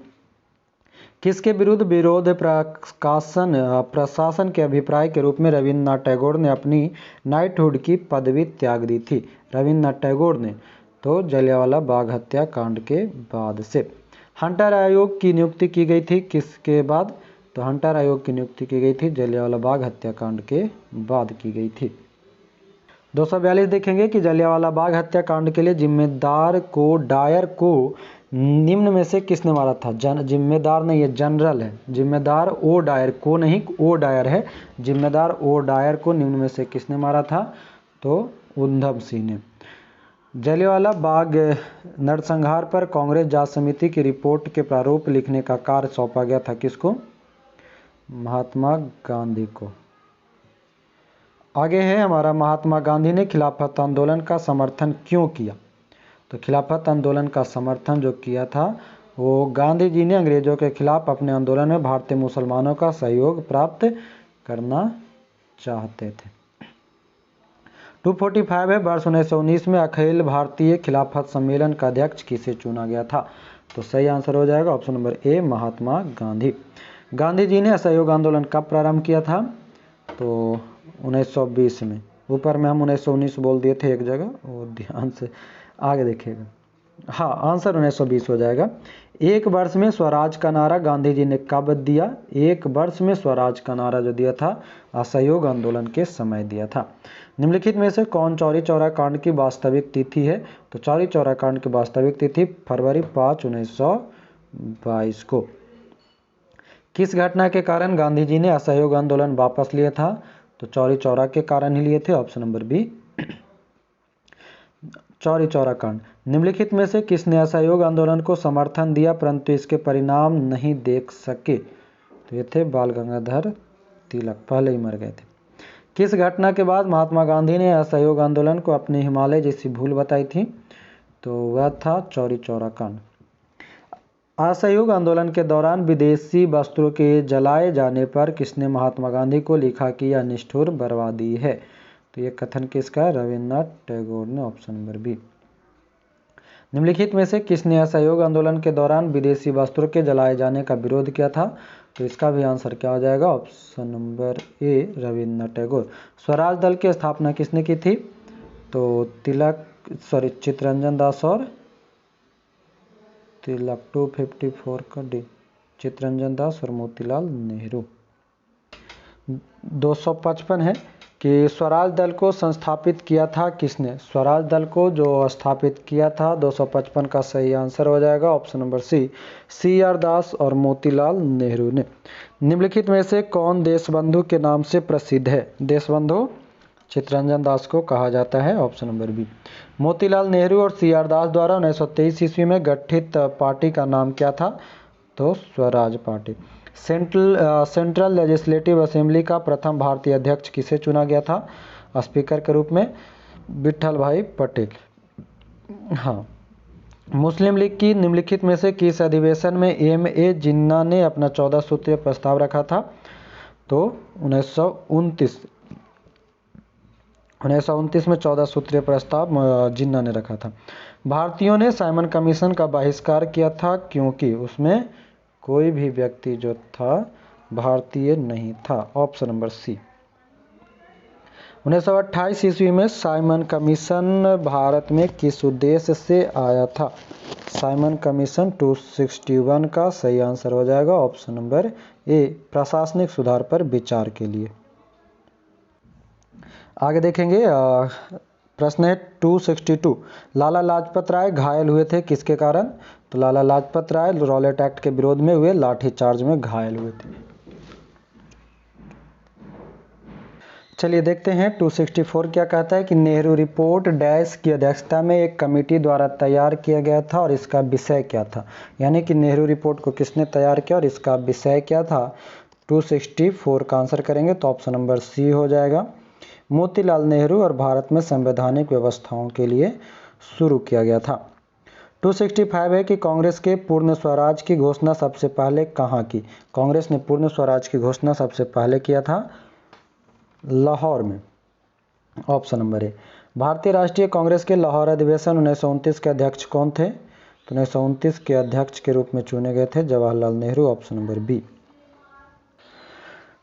किसके विरुद्ध विरोध प्रशासन के अभिप्राय के रूप में रविन्द्रनाथ टैगोर ने अपनी नाइटहुड की पदवी त्याग दी थी? रविन्द्रनाथ टैगोर ने तो जलियांवाला बाग हत्याकांड के बाद से। हंटर आयोग की नियुक्ति की गई थी किसके बाद? तो हंटर आयोग की नियुक्ति की गई थी जलियांवाला बाग हत्याकांड के बाद की गई थी। 242 देखेंगे कि जलियांवाला बाग हत्याकांड के लिए जिम्मेदार को डायर को निम्न में से किसने मारा था? जिम्मेदार नहीं, ये जनरल है, जिम्मेदार ओ डायर को नहीं, ओ डायर है, जिम्मेदार ओ डायर को निम्न में से किसने मारा था? तो उधम सिंह ने। जलियांवाला बाग नरसंहार पर कांग्रेस जांच समिति की रिपोर्ट के प्रारूप लिखने का कार्य सौंपा गया था किसको? महात्मा गांधी को। आगे है हमारा, महात्मा गांधी ने खिलाफत आंदोलन का समर्थन क्यों किया? तो खिलाफत आंदोलन का समर्थन जो किया था वो गांधी जी ने अंग्रेजों के खिलाफ अपने आंदोलन में भारतीय मुसलमानों का सहयोग प्राप्त करना चाहते थे। 245 है, वर्ष 1919 में अखिल भारतीय खिलाफत सम्मेलन का अध्यक्ष किसे चुना गया था? तो सही आंसर हो जाएगा ऑप्शन नंबर ए, महात्मा गांधी। गांधी जी ने असहयोग आंदोलन कब प्रारंभ किया था? तो 1920 में। ऊपर में हम 1919 बोल दिए थे एक जगह, वो ध्यान से आगे देखिएगा। हाँ, आंसर 1920 हो जाएगा। एक वर्ष में स्वराज का नारा गांधी जी ने कब दिया? एक वर्ष में स्वराज का नारा जो दिया था असहयोग आंदोलन के समय दिया था। निम्नलिखित में से कौन चौरी चौरा कांड की वास्तविक तिथि है? तो चौरी चौरा कांड की वास्तविक तिथि फरवरी 5, 1922 को। किस घटना के कारण गांधी जी ने असहयोग आंदोलन वापस लिया था? तो चौरी चौरा के कारण ही लिए थे, option number B, Chauri Chaura कांड। निम्नलिखित में से किसने असहयोग आंदोलन को समर्थन दिया परंतु इसके परिणाम नहीं देख सके? तो ये थे बाल गंगाधर तिलक, पहले ही मर गए थे। किस घटना के बाद महात्मा गांधी ने असहयोग आंदोलन को अपने हिमालय जैसी भूल बताई थी? तो वह था चौरी चौरा कांड। असहयोग आंदोलन के दौरान विदेशी वस्त्रों के जलाए जाने पर किसने महात्मा गांधी को लिखा कि यह निष्ठुर बर्बादी है? तो ये कथन किसका है? रविन्द्रनाथ टैगोर ने, ऑप्शन नंबर बी। निम्नलिखित में से किसने असहयोग आंदोलन के दौरान विदेशी वस्त्रों के जलाए जाने का विरोध किया था? तो इसका भी आंसर क्या हो जाएगा? ऑप्शन नंबर ए, रविन्द्रनाथ टैगोर। स्वराज दल की स्थापना किसने की थी? तो चित्तरंजन दास और तिलक। 254 का डी, चित्तरंजन दास और मोतीलाल नेहरू। 255 है कि स्वराज दल को संस्थापित किया था किसने? स्वराज दल को जो स्थापित किया था 255 का सही आंसर हो जाएगा ऑप्शन नंबर सी, CR दास और मोतीलाल नेहरू ने। निम्नलिखित में से कौन देशबंधु के नाम से प्रसिद्ध है? देशबंधु चित्तरंजन दास को कहा जाता है, option number B. Motilal Nehru और CR दास द्वारा 1923 ईस्वी में गठित पार्टी का नाम क्या था? तो Swaraj party. Central legislative assembly का प्रथम भारतीय अध्यक्ष किसे चुना गया था? स्पीकर के रूप में विठल भाई पटेल। हाँ। मुस्लिम लीग की निम्नलिखित में से किस अधिवेशन में MA जिन्ना ने अपना 14 सूत्रीय प्रस्ताव रखा था? तो 1929 में 14 सूत्रीय प्रस्ताव जिन्ना ने रखा था। भारतीयों ने साइमन कमीशन का बहिष्कार किया था क्योंकि उसमें कोई भी व्यक्ति जो था भारतीय नहीं था, ऑप्शन नंबर सी। 1928 ईस्वी में साइमन कमीशन भारत में किस उद्देश्य से आया था? साइमन कमीशन 261 का सही आंसर हो जाएगा ऑप्शन नंबर ए, प्रशासनिक सुधार पर विचार के लिए। आगे देखेंगे, प्रश्न है 262, लाला लाजपत राय घायल हुए थे किसके कारण? तो लाला लाजपत राय रॉलेट एक्ट के विरोध में हुए लाठीचार्ज में घायल हुए थे। चलिए देखते हैं 264 क्या कहता है कि नेहरू रिपोर्ट डैश की अध्यक्षता में एक कमेटी द्वारा तैयार किया गया था और इसका विषय क्या था? यानी कि नेहरू रिपोर्ट को किसने तैयार किया और इसका विषय क्या था? 264 का आंसर करेंगे तो ऑप्शन नंबर सी हो जाएगा। मोतीलाल नेहरू और भारत में संवैधानिक व्यवस्थाओं के लिए शुरू किया गया था। 265 है कि कांग्रेस के पूर्ण स्वराज की घोषणा सबसे पहले कहाँ की? कांग्रेस ने पूर्ण स्वराज की घोषणा सबसे पहले किया था लाहौर में, ऑप्शन नंबर ए। भारतीय राष्ट्रीय कांग्रेस के लाहौर अधिवेशन 1929 के अध्यक्ष कौन थे? तो 1929 के अध्यक्ष के रूप में चुने गए थे Jawaharlal Nehru, option number B.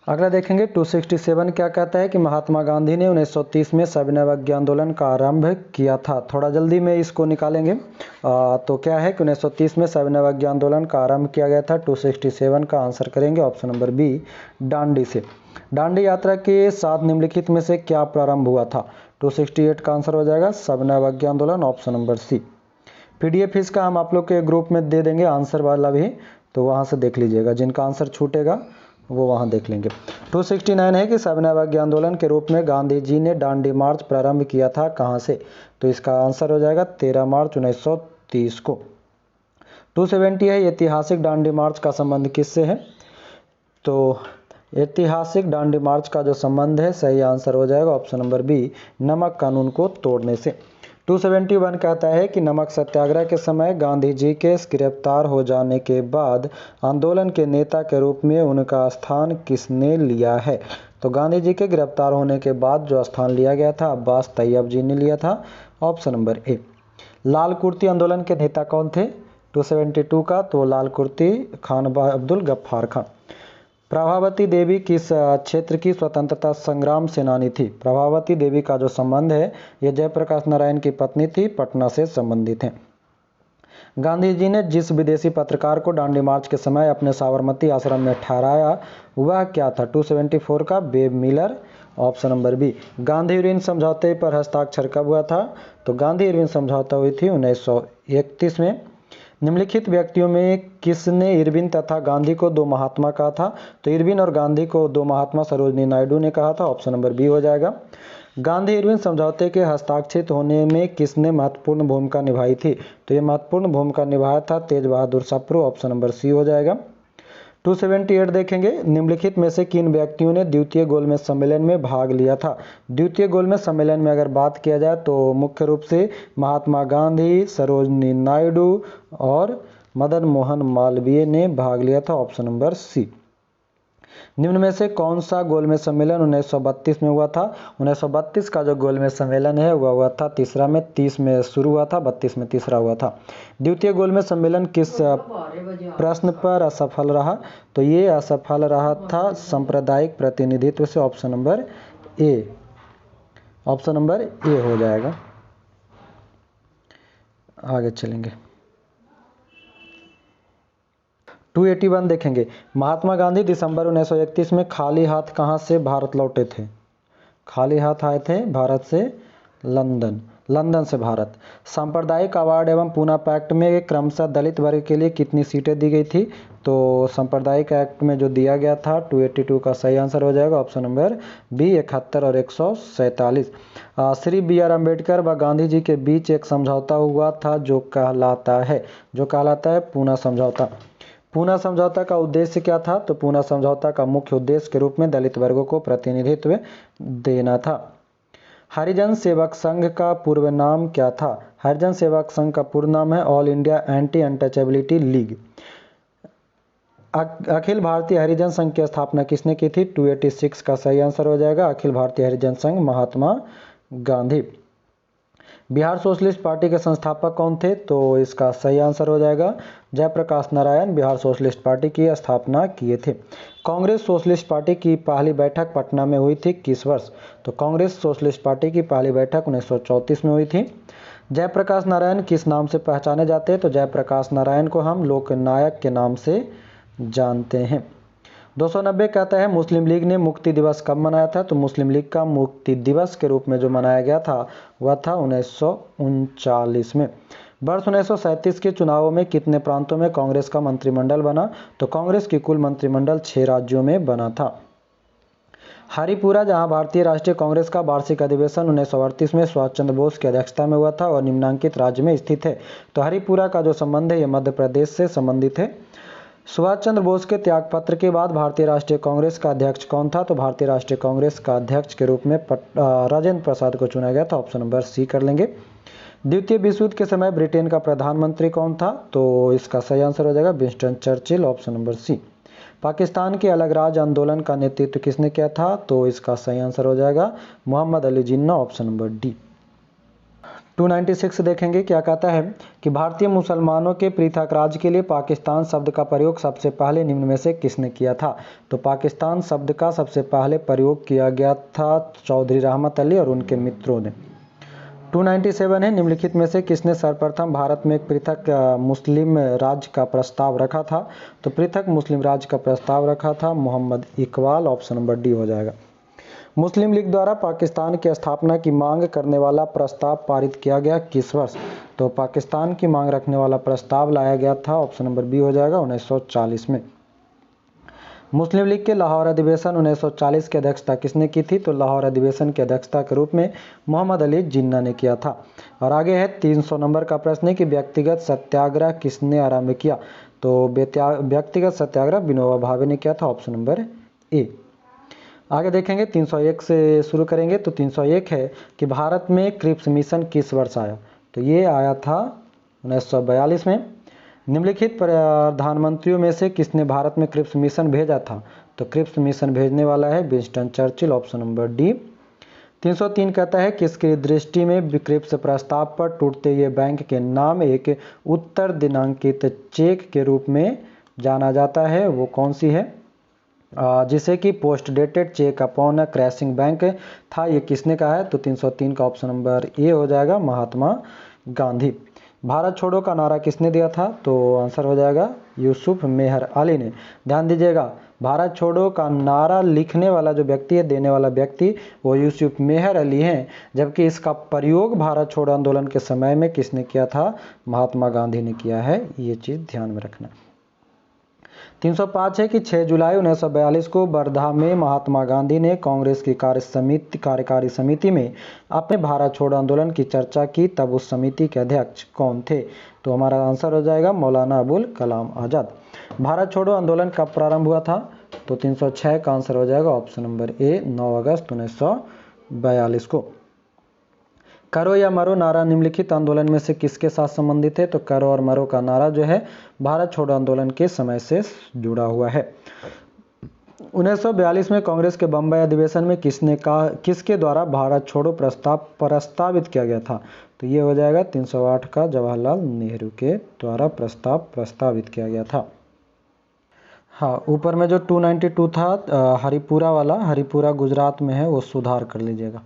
अगला देखेंगे 267 क्या कहता है कि महात्मा गांधी ने 1930 में सविनय अवज्ञा आंदोलन का आरंभ किया था। थोड़ा जल्दी में इसको निकालेंगे। तो क्या है कि 1930 में सविनय अवज्ञा आंदोलन का आरंभ किया गया था। 267 का आंसर करेंगे ऑप्शन नंबर बी, दांडी से। दांडी यात्रा के साथ निम्नलिखित में से क्या प्रारंभ हुआ था? 268 का आंसर हो जाएगा सविनय अवज्ञा आंदोलन, ऑप्शन नंबर सी। PDF इसका हम आप लोग के ग्रुप में दे देंगे आंसर वाला भी, तो वहाँ से देख लीजिएगा। जिनका आंसर छूटेगा वो वहाँ देख लेंगे। 269 है कि सविनय अवज्ञा आंदोलन के रूप में गांधी जी ने दांडी मार्च प्रारंभ किया था कहाँ से, तो इसका आंसर हो जाएगा 13 मार्च 1930 को। 270 है ऐतिहासिक दांडी मार्च का संबंध किससे है, तो ऐतिहासिक दांडी मार्च का जो संबंध है सही आंसर हो जाएगा ऑप्शन नंबर बी, नमक कानून को तोड़ने से। 271 कहता है कि नमक सत्याग्रह के समय गांधी जी के गिरफ्तार हो जाने के बाद आंदोलन के नेता के रूप में उनका स्थान किसने लिया है, तो गांधी जी के गिरफ्तार होने के बाद जो स्थान लिया गया था अब्बास तैयब जी ने लिया था, ऑप्शन नंबर ए। लाल कुर्ती आंदोलन के नेता कौन थे 272 का, तो लाल कुर्ती खान अब्दुल गफ्फार खान। प्रभावती देवी किस क्षेत्र की स्वतंत्रता संग्राम सेनानी थी, प्रभावती देवी का जो संबंध है ये जयप्रकाश नारायण की पत्नी थी, पटना से संबंधित हैं। गांधी जी ने जिस विदेशी पत्रकार को दांडी मार्च के समय अपने साबरमती आश्रम में ठहराया वह क्या था, 274 का Webb Miller, option number B. Gandhi Irwin समझौते पर हस्ताक्षर कब हुआ था, तो गांधी इरविन समझौता हुई थी 1931 में। निम्नलिखित व्यक्तियों में किसने इरविन तथा गांधी को दो महात्मा कहा था, तो इरविन और गांधी को दो महात्मा सरोजनी नायडू ने कहा था, ऑप्शन नंबर बी हो जाएगा। गांधी इरविन समझौते के हस्ताक्षरित होने में किसने महत्वपूर्ण भूमिका निभाई थी, तो ये महत्वपूर्ण भूमिका निभाया था तेज बहादुर सप्रू, ऑप्शन नंबर सी हो जाएगा। 278 देखेंगे, निम्नलिखित में से किन व्यक्तियों ने द्वितीय गोलमेज सम्मेलन में भाग लिया था। द्वितीय गोलमेज सम्मेलन में अगर बात किया जाए तो मुख्य रूप से महात्मा गांधी, सरोजनी नायडू और मदन मोहन मालवीय ने भाग लिया था, ऑप्शन नंबर सी। निम्न में से कौन सा गोलमेज सम्मेलन 1932 में हुआ था, 1932 का जो गोलमेज सम्मेलन है वह हुआ था तीसरा में, 30 में शुरू हुआ था, 32 में तीसरा हुआ था। द्वितीय गोलमेज सम्मेलन किस प्रश्न पर असफल रहा, तो ये असफल रहा था सांप्रदायिक प्रतिनिधित्व से, option number A, option number A हो जाएगा। आगे चलेंगे। 281 देखेंगे, महात्मा गांधी दिसंबर 1931 में खाली हाथ कहाँ से भारत लौटे थे, खाली हाथ आए थे भारत से लंदन से भारत। सांप्रदायिक अवार्ड एवं पूना पैक्ट में क्रमशः दलित वर्ग के लिए कितनी सीटें दी गई थी, तो सांप्रदायिक एक्ट में जो दिया गया था 282 का सही आंसर हो जाएगा ऑप्शन नंबर बी, 71 और 147। श्री बी आर अम्बेडकर व गांधी जी के बीच एक समझौता हुआ था जो कहलाता है पूना समझौता। पूना समझौता का उद्देश्य क्या था, तो पूना समझौता का मुख्य उद्देश्य के रूप में दलित वर्गों को प्रतिनिधित्व देना था। हरिजन सेवक संघ का पूर्व नाम क्या था, हरिजन सेवक संघ का पूर्ण नाम है All India Anti Untouchability League. Akhil Bharatiya Harijan संघ की स्थापना किसने की थी, 286 का सही आंसर हो जाएगा अखिल भारतीय हरिजन संघ, महात्मा गांधी। बिहार सोशलिस्ट पार्टी के संस्थापक कौन थे, तो इसका सही आंसर हो जाएगा जयप्रकाश नारायण बिहार सोशलिस्ट पार्टी की स्थापना किए थे। कांग्रेस सोशलिस्ट पार्टी की पहली बैठक पटना में हुई थी किस वर्ष, तो कांग्रेस सोशलिस्ट पार्टी की पहली बैठक 1934 में हुई थी। जयप्रकाश नारायण किस नाम से पहचाने जाते हैं, तो जयप्रकाश नारायण को हम लोकनायक के नाम से जानते हैं। 290 कहता है मुस्लिम लीग ने मुक्ति दिवस कब मनाया था, तो मुस्लिम लीग का मुक्ति दिवस के रूप में जो मनाया गया था वह था 1939 में। वर्ष 1937 के चुनावों में कितने प्रांतों में कांग्रेस का मंत्रिमंडल बना, तो कांग्रेस की कुल मंत्रिमंडल 6 राज्यों में बना था। हरिपुरा जहां भारतीय राष्ट्रीय कांग्रेस का वार्षिक अधिवेशन 1938 में सुभाष चंद्र बोस की अध्यक्षता में हुआ था और निम्नांकित राज्य में स्थित है, तो हरिपुरा का जो संबंध है ये मध्य प्रदेश से संबंधित है। सुभाष चंद्र बोस के त्यागपत्र के बाद भारतीय राष्ट्रीय कांग्रेस का अध्यक्ष कौन था, तो भारतीय राष्ट्रीय कांग्रेस का अध्यक्ष के रूप में राजेंद्र प्रसाद को चुना गया था, ऑप्शन नंबर सी कर लेंगे। द्वितीय विश्व युद्ध के समय ब्रिटेन का प्रधानमंत्री कौन था, तो इसका सही आंसर हो जाएगा Winston Churchill, option number C. Pakistan के अलग राज्य आंदोलन का नेतृत्व किसने किया था, तो इसका सही आंसर हो जाएगा Mohammad Ali Jinnah, option number D. 296 देखेंगे, क्या कहता है कि भारतीय मुसलमानों के पृथक राज्य के लिए पाकिस्तान शब्द का प्रयोग सबसे पहले निम्न में से किसने किया था, तो पाकिस्तान शब्द का सबसे पहले प्रयोग किया गया था चौधरी रहमत अली और उनके मित्रों ने। 297 है, निम्नलिखित में से किसने सर्वप्रथम भारत में एक पृथक मुस्लिम राज्य का प्रस्ताव रखा था, तो पृथक मुस्लिम राज्य का प्रस्ताव रखा था Mohammad Iqbal, option number D हो जाएगा। मुस्लिम लीग द्वारा पाकिस्तान की स्थापना की मांग करने वाला प्रस्ताव पारित किया गया किस वर्ष, तो पाकिस्तान की मांग रखने वाला प्रस्ताव लाया गया था, ऑप्शन नंबर बी हो जाएगा 1940 में। मुस्लिम लीग के लाहौर अधिवेशन 1940 की अध्यक्षता किसने की थी? तो लाहौर अधिवेशन की अध्यक्षता के रूप में मोहम्मद अली जिन्ना ने किया था। और आगे है 300 नंबर का प्रश्न है कि व्यक्तिगत सत्याग्रह किसने आरंभ किया? तो व्यक्तिगत सत्याग्रह विनोबा भावे ने किया था, ऑप्शन नंबर ए। आगे देखेंगे 301 से शुरू करेंगे। तो 301 है कि भारत में क्रिप्स मिशन किस वर्ष आया? तो ये आया था 1942 में। निम्नलिखित प्रधानमंत्रियों में से किसने भारत में क्रिप्स मिशन भेजा था? तो क्रिप्स मिशन भेजने वाला है Winston Churchill, option number D. 303 कहता है किसकी दृष्टि में क्रिप्स प्रस्ताव पर टूटते हुए बैंक के नाम एक उत्तर दिनांकित चेक के रूप में जाना जाता है, वो कौन सी है? जिसे कि post dated cheque upon crashing bank था, ये किसने कहा है? तो 303 का ऑप्शन नंबर ए हो जाएगा, महात्मा गांधी। भारत छोड़ो का नारा किसने दिया था? तो आंसर हो जाएगा यूसुफ मेहर अली ने। ध्यान दीजिएगा, भारत छोड़ो का नारा लिखने वाला जो व्यक्ति है, देने वाला व्यक्ति, वो यूसुफ मेहर अली हैं, जबकि इसका प्रयोग भारत छोड़ो आंदोलन के समय में किसने किया था? महात्मा गांधी ने किया है। ये चीज़ ध्यान में रखना। 305 है कि 6 जुलाई 1942 को वर्धा में महात्मा गांधी ने कांग्रेस की कार्यकारी समिति में अपने भारत छोड़ो आंदोलन की चर्चा की, तब उस समिति के अध्यक्ष कौन थे? तो हमारा आंसर हो जाएगा मौलाना अबुल कलाम आज़ाद। भारत छोड़ो आंदोलन कब प्रारंभ हुआ था? तो 306 का आंसर हो जाएगा ऑप्शन नंबर ए, 9 अगस्त 1942 को। करो या मरो नारा निम्नलिखित आंदोलन में से किसके साथ संबंधित है? तो करो और मरो का नारा जो है भारत छोड़ो आंदोलन के समय से जुड़ा हुआ है। 1942 में कांग्रेस के बम्बई अधिवेशन में किसके द्वारा भारत छोड़ो प्रस्तावित किया गया था? तो ये हो जाएगा 308 का, जवाहरलाल नेहरू के द्वारा प्रस्तावित किया गया था। हाँ, ऊपर में जो 292 था हरिपुरा वाला, हरिपुरा गुजरात में है, वो सुधार कर लीजिएगा।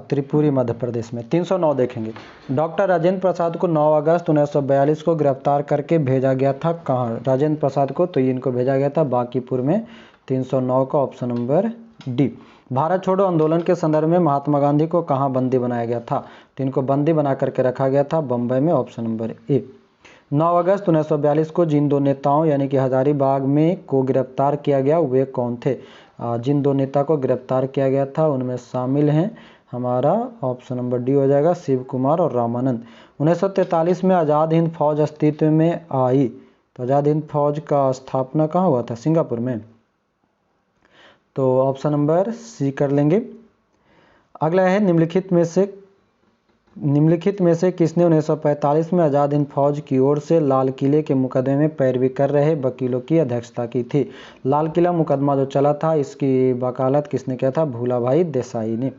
त्रिपुरी मध्य प्रदेश में। 309 देखेंगे, डॉक्टर राजेंद्र प्रसाद को 9 अगस्त 1942 को गिरफ्तार करके भेजा गया था कहाँ? राजेंद्र प्रसाद को तो इनको भेजा गया था बांकीपुर में। 309 का ऑप्शन नंबर डी। भारत छोड़ो आंदोलन के संदर्भ में महात्मा गांधी को कहाँ बंदी बनाया गया था? तो इनको बंदी बना करके रखा गया था बम्बई में, ऑप्शन नंबर ए। 9 अगस्त 1942 को जिन दो नेताओं यानी कि हजारीबाग में को गिरफ्तार किया गया, वे कौन थे? जिन दो नेता को गिरफ्तार किया गया था उनमें शामिल हैं, हमारा ऑप्शन नंबर डी हो जाएगा, शिव कुमार और रामानंद। 1943 में आज़ाद हिंद फौज अस्तित्व में आई, तो आज़ाद हिंद फौज का स्थापना कहाँ हुआ था? सिंगापुर में, तो ऑप्शन नंबर सी कर लेंगे। अगला है निम्नलिखित में से किसने 1945 में आज़ाद हिंद फौज की ओर से लाल किले के मुकदमे में पैरवी कर रहे वकीलों की अध्यक्षता की थी? लाल किला मुकदमा जो चला था, इसकी वकालत किसने किया था? भूलाभाई देसाई ने।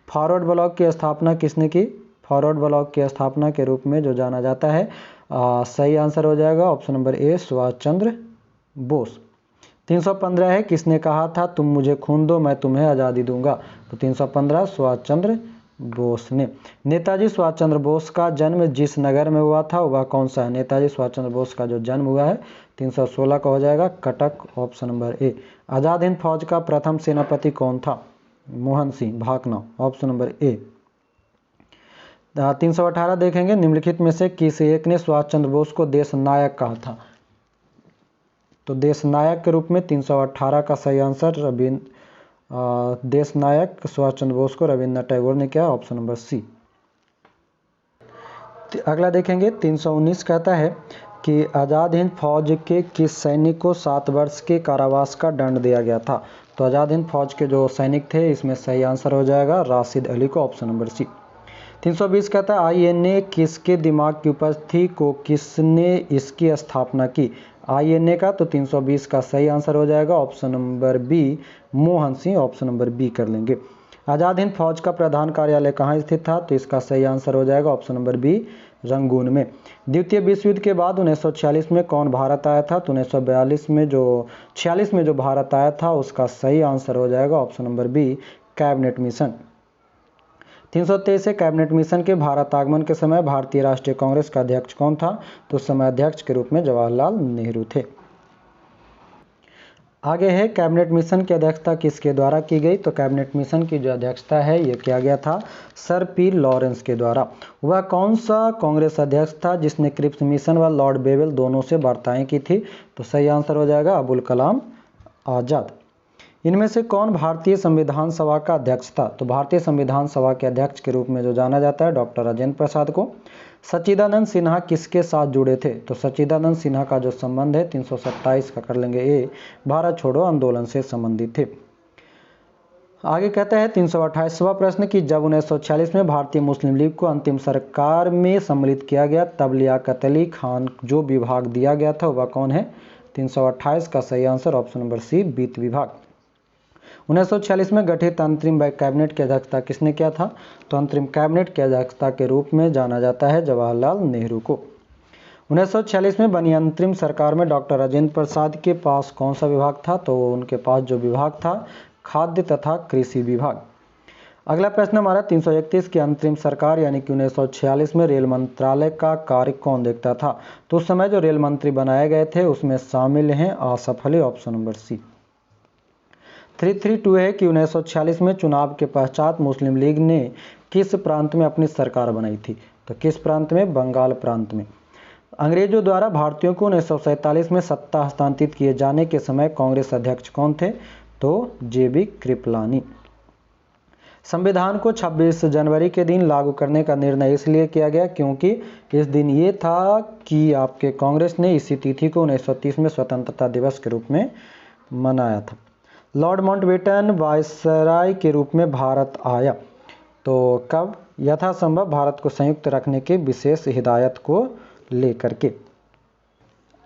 फॉरवर्ड ब्लॉक की स्थापना किसने की? फॉरवर्ड ब्लॉक की स्थापना के रूप में जो जाना जाता है, सही आंसर हो जाएगा ऑप्शन नंबर ए, सुभाष चंद्र बोस। 315 है किसने कहा था तुम मुझे खून दो मैं तुम्हें आज़ादी दूंगा? तो 315 सुभाष चंद्र बोस ने। नेताजी सुभाष चंद्र बोस का जन्म जिस नगर में हुआ था वह कौन सा है? नेताजी सुभाष चंद्र बोस का जो जन्म हुआ है 316 का हो जाएगा कटक, ऑप्शन नंबर ए। आज़ाद हिंद फौज का प्रथम सेनापति कौन था? मोहन सिंह भाकना, ऑप्शन नंबर ए। 318 देखेंगे, निम्नलिखित में से किस एक ने सुभाष चंद्र बोस को देश नायक कहा था? तो देश नायक के रूप में 318 का सही आंसर देश नायक सुभाष चंद्र बोस को रविन्द्रनाथ टैगोर ने किया, ऑप्शन नंबर सी। अगला देखेंगे 319 कहता है कि आज़ाद हिंद फौज के किस सैनिक को 7 वर्ष के कारावास का दंड दिया गया था? तो आज़ाद हिंद फौज के जो सैनिक थे इसमें सही आंसर हो जाएगा राशिद अली को, ऑप्शन नंबर सी। 320 कहता है आईएनए किसके दिमाग की उपज थी को किसने इसकी स्थापना की? आईएनए का तो 320 का सही आंसर हो जाएगा option number B, Mohan Singh, option number B कर लेंगे। आज़ाद हिंद फौज का प्रधान कार्यालय कहाँ स्थित था? तो इसका सही आंसर हो जाएगा ऑप्शन नंबर बी, रंगून में। द्वितीय विश्व युद्ध के बाद 1946 में कौन भारत आया था? तो 1946 में जो भारत आया था उसका सही आंसर हो जाएगा option number B, cabinet mission. 323 cabinet mission के भारत आगमन के समय भारतीय राष्ट्रीय कांग्रेस का अध्यक्ष कौन था? तो उस समय अध्यक्ष के रूप में जवाहरलाल नेहरू थे। आगे है कैबिनेट मिशन की अध्यक्षता किसके द्वारा की गई, तो कैबिनेट मिशन की जो अध्यक्षता है ये किया गया था सर पी लॉरेंस के द्वारा। वह कौन सा कांग्रेस अध्यक्ष था जिसने क्रिप्स मिशन व लॉर्ड बेवेल दोनों से वार्ताएं की थी, तो सही आंसर हो जाएगा अबुल कलाम आज़ाद। इनमें से कौन भारतीय संविधान सभा का अध्यक्ष था, तो भारतीय संविधान सभा के अध्यक्ष के रूप में जो जाना जाता है डॉक्टर राजेंद्र प्रसाद को। सच्चिदानंद सिन्हा किसके साथ जुड़े थे, तो सच्चिदानंद सिन्हा का जो संबंध है 327 का कर लेंगे ए, भारत छोड़ो आंदोलन से संबंधित थे। आगे कहता है 328वां प्रश्न कि जब 1946 में भारतीय मुस्लिम लीग को अंतिम सरकार में सम्मिलित किया गया तब लियाकत अली खान जो विभाग दिया गया था वह कौन है, 328 का सही आंसर ऑप्शन नंबर सी वित्त विभाग। 1946 में गठित अंतरिम कैबिनेट की अध्यक्षता किसने किया था, तो अंतरिम कैबिनेट की अध्यक्षता के रूप में जाना जाता है जवाहरलाल नेहरू को। 1946 में बनी अंतरिम सरकार में डॉक्टर राजेंद्र प्रसाद के पास कौन सा विभाग था, तो उनके पास जो विभाग था खाद्य तथा कृषि विभाग। अगला प्रश्न हमारा 331 की अंतरिम सरकार यानी कि 1946 में रेल मंत्रालय का कार्य कौन देखता था, तो उस समय जो रेल मंत्री बनाए गए थे उसमें शामिल हैं Asaf Ali, option number C. 332 है कि 1946 में चुनाव के पश्चात मुस्लिम लीग ने किस प्रांत में अपनी सरकार बनाई थी, तो किस प्रांत में, बंगाल प्रांत में। अंग्रेजों द्वारा भारतीयों को 1947 में सत्ता हस्तांतरित किए जाने के समय कांग्रेस अध्यक्ष कौन थे, तो जेबी कृपलानी। संविधान को 26 जनवरी के दिन लागू करने का निर्णय इसलिए किया गया क्योंकि इस दिन ये था कि आपके कांग्रेस ने इसी तिथि को 1930 में स्वतंत्रता दिवस के रूप में मनाया था। लॉर्ड माउंटबेटन वायसराय के रूप में भारत आया तो कब, यथासंभव भारत को संयुक्त रखने की विशेष हिदायत को लेकर के।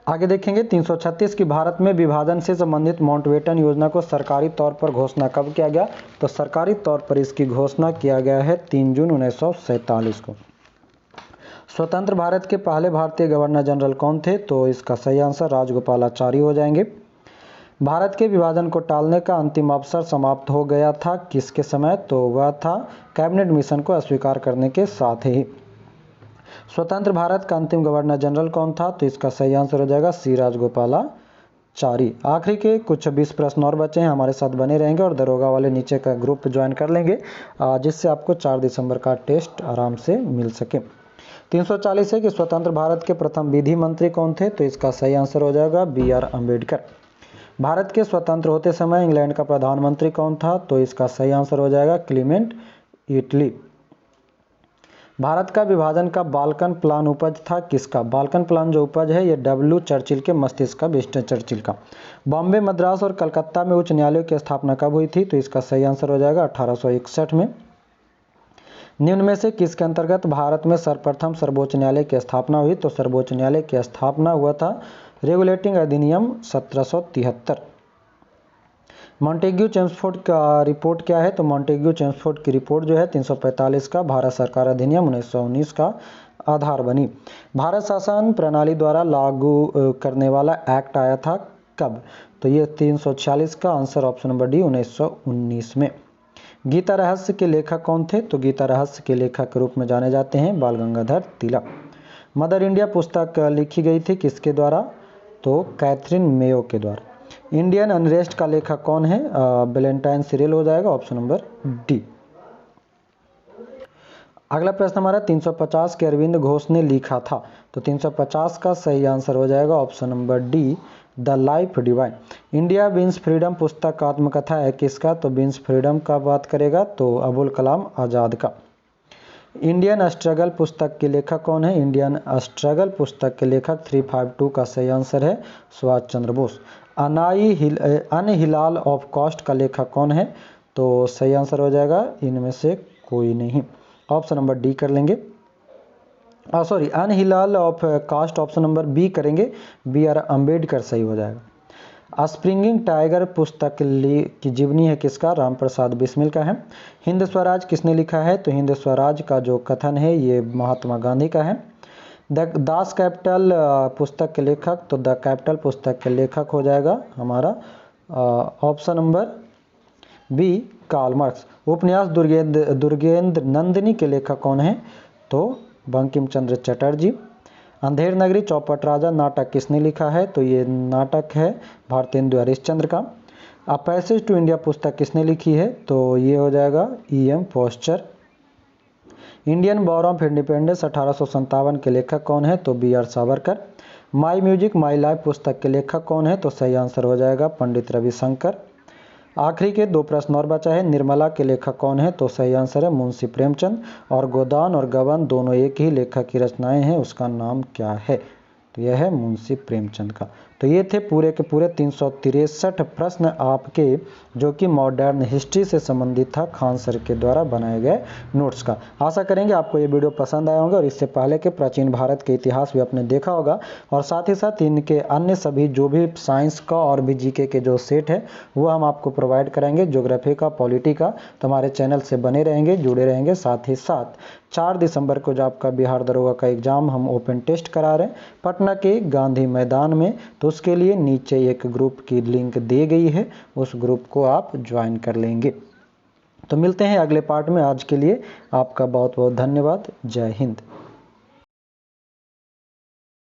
आगे देखेंगे 336 की भारत में विभाजन से संबंधित माउंटबेटन योजना को सरकारी तौर पर घोषणा कब किया गया, तो सरकारी तौर पर इसकी घोषणा किया गया है 3 जून 1947 को। स्वतंत्र भारत के पहले भारतीय गवर्नर जनरल कौन थे, तो इसका सही आंसर राजगोपालाचारी हो जाएंगे। भारत के विभाजन को टालने का अंतिम अवसर समाप्त हो गया था किसके समय, तो वह था कैबिनेट मिशन को अस्वीकार करने के साथ ही। स्वतंत्र भारत का अंतिम गवर्नर जनरल कौन था, तो इसका सही आंसर हो जाएगा सी राजगोपालाचारी। आखिरी के कुछ 20 प्रश्न और बचे हैं, हमारे साथ बने रहेंगे और दरोगा वाले नीचे का ग्रुप ज्वाइन कर लेंगे जिससे आपको 4 दिसंबर का टेस्ट आराम से मिल सके। 340 है कि स्वतंत्र भारत के प्रथम विधि मंत्री कौन थे, तो इसका सही आंसर हो जाएगा BR अम्बेडकर। भारत के स्वतंत्र होते समय इंग्लैंड का प्रधानमंत्री कौन था, तो इसका सही आंसर हो जाएगा क्लीमेंट इटली। भारत का विभाजन का बाल्कन प्लान उपज था किसका, बाल्कन प्लान जो उपज है ये W चर्चिल के मस्तिष्क का, विंस्टन चर्चिल का। बॉम्बे, मद्रास और कलकत्ता में उच्च न्यायालयों की स्थापना कब हुई थी, तो इसका सही आंसर हो जाएगा 1861 में। निम्न में से किसके अंतर्गत भारत में सर्वप्रथम सर्वोच्च न्यायालय की स्थापना हुई, तो सर्वोच्च न्यायालय की स्थापना हुआ था रेगुलेटिंग अधिनियम 1773। मॉन्टेग्यू चेम्सफोर्ड का रिपोर्ट क्या है, तो मॉन्टेग्यू चेम्सफोर्ड की रिपोर्ट जो है 345 का भारत सरकार अधिनियम 1919 का आधार बनी। भारत शासन प्रणाली द्वारा लागू करने वाला एक्ट आया था कब, तो ये 346 का आंसर ऑप्शन नंबर डी 1919 में। गीता रहस्य के लेखक कौन थे, तो गीता रहस्य के लेखक के रूप में जाने जाते हैं बाल गंगाधर तिलक। मदर इंडिया पुस्तक लिखी गई थी किसके द्वारा, तो कैथरीन मेयो के द्वारा। इंडियन अनरेस्ट का लेखक कौन है, वैलेंटाइन सिरिल हो जाएगा, ऑप्शन नंबर डी। अगला प्रश्न हमारा 350 के अरविंद घोष ने लिखा था, तो 350 का सही आंसर हो जाएगा option number D the life divine. India wins freedom पुस्तक का आत्मकथा है किसका, तो विंस फ्रीडम का बात करेगा तो अबुल कलाम आज़ाद का। इंडियन स्ट्रगल पुस्तक के लेखक कौन है, इंडियन स्ट्रगल पुस्तक के लेखक 352 का सही आंसर है सुभाष चंद्र बोस। अनहिलाल ऑफ कॉस्ट का लेखक कौन है, तो सही आंसर हो जाएगा इनमें से कोई नहीं, ऑप्शन नंबर डी कर लेंगे। Sorry, annihilation of caste option number B करेंगे, BR अम्बेडकर सही हो जाएगा। स्प्रिंगिंग टाइगर पुस्तक की जीवनी है किसका, राम प्रसाद बिस्मिल का है। हिंद स्वराज किसने लिखा है, तो हिंद स्वराज का जो कथन है ये महात्मा गांधी का है। द दास कैपिटल पुस्तक के लेखक, तो द कैपिटल पुस्तक के लेखक हो जाएगा हमारा option number B Karl Marx. उपन्यास दुर्गेंद्र नंदिनी के लेखक कौन है, तो बंकिम चंद्र चटर्जी। अंधेर नगरी चौपट राजा नाटक किसने लिखा है? तो ये नाटक है भारतेंदु हरिश्चंद्र का। अ पैसेज टू इंडिया पुस्तक किसने लिखी है? तो ये हो जाएगा E.M. Forster. Indian war of independence 1857 के लेखक कौन है? तो B.R. Savarkar. My music my life पुस्तक के लेखक कौन है? तो सही आंसर हो जाएगा पंडित रविशंकर। आखिरी के 2 प्रश्न और बचा है। निर्मला के लेखक कौन है? तो सही आंसर है मुंशी प्रेमचंद। और गोदान और गबन दोनों एक ही लेखक की रचनाएं हैं, उसका नाम क्या है? तो यह है मुंशी प्रेमचंद का। तो ये थे पूरे के पूरे 363 प्रश्न आपके, जो कि मॉडर्न हिस्ट्री से संबंधित था, खान सर के द्वारा बनाए गए नोट्स का। आशा करेंगे आपको ये वीडियो पसंद आया होगा और इससे पहले के प्राचीन भारत के इतिहास भी आपने देखा होगा, और साथ ही साथ इनके अन्य सभी जो भी साइंस का और भी जीके के जो सेट है वो हम आपको प्रोवाइड कराएंगे, ज्योग्राफी का, पॉलिटी का। तो हमारे चैनल से बने रहेंगे, जुड़े रहेंगे। साथ ही साथ 4 दिसंबर को जो आपका बिहार दरोगा का एग्ज़ाम हम ओपन टेस्ट करा रहे हैं पटना के गांधी मैदान में, तो उसके लिए नीचे एक ग्रुप की लिंक दी गई है, उस ग्रुप को आप ज्वाइन कर लेंगे। तो मिलते हैं अगले पार्ट में। आज के लिए आपका बहुत बहुत धन्यवाद। जय हिंद।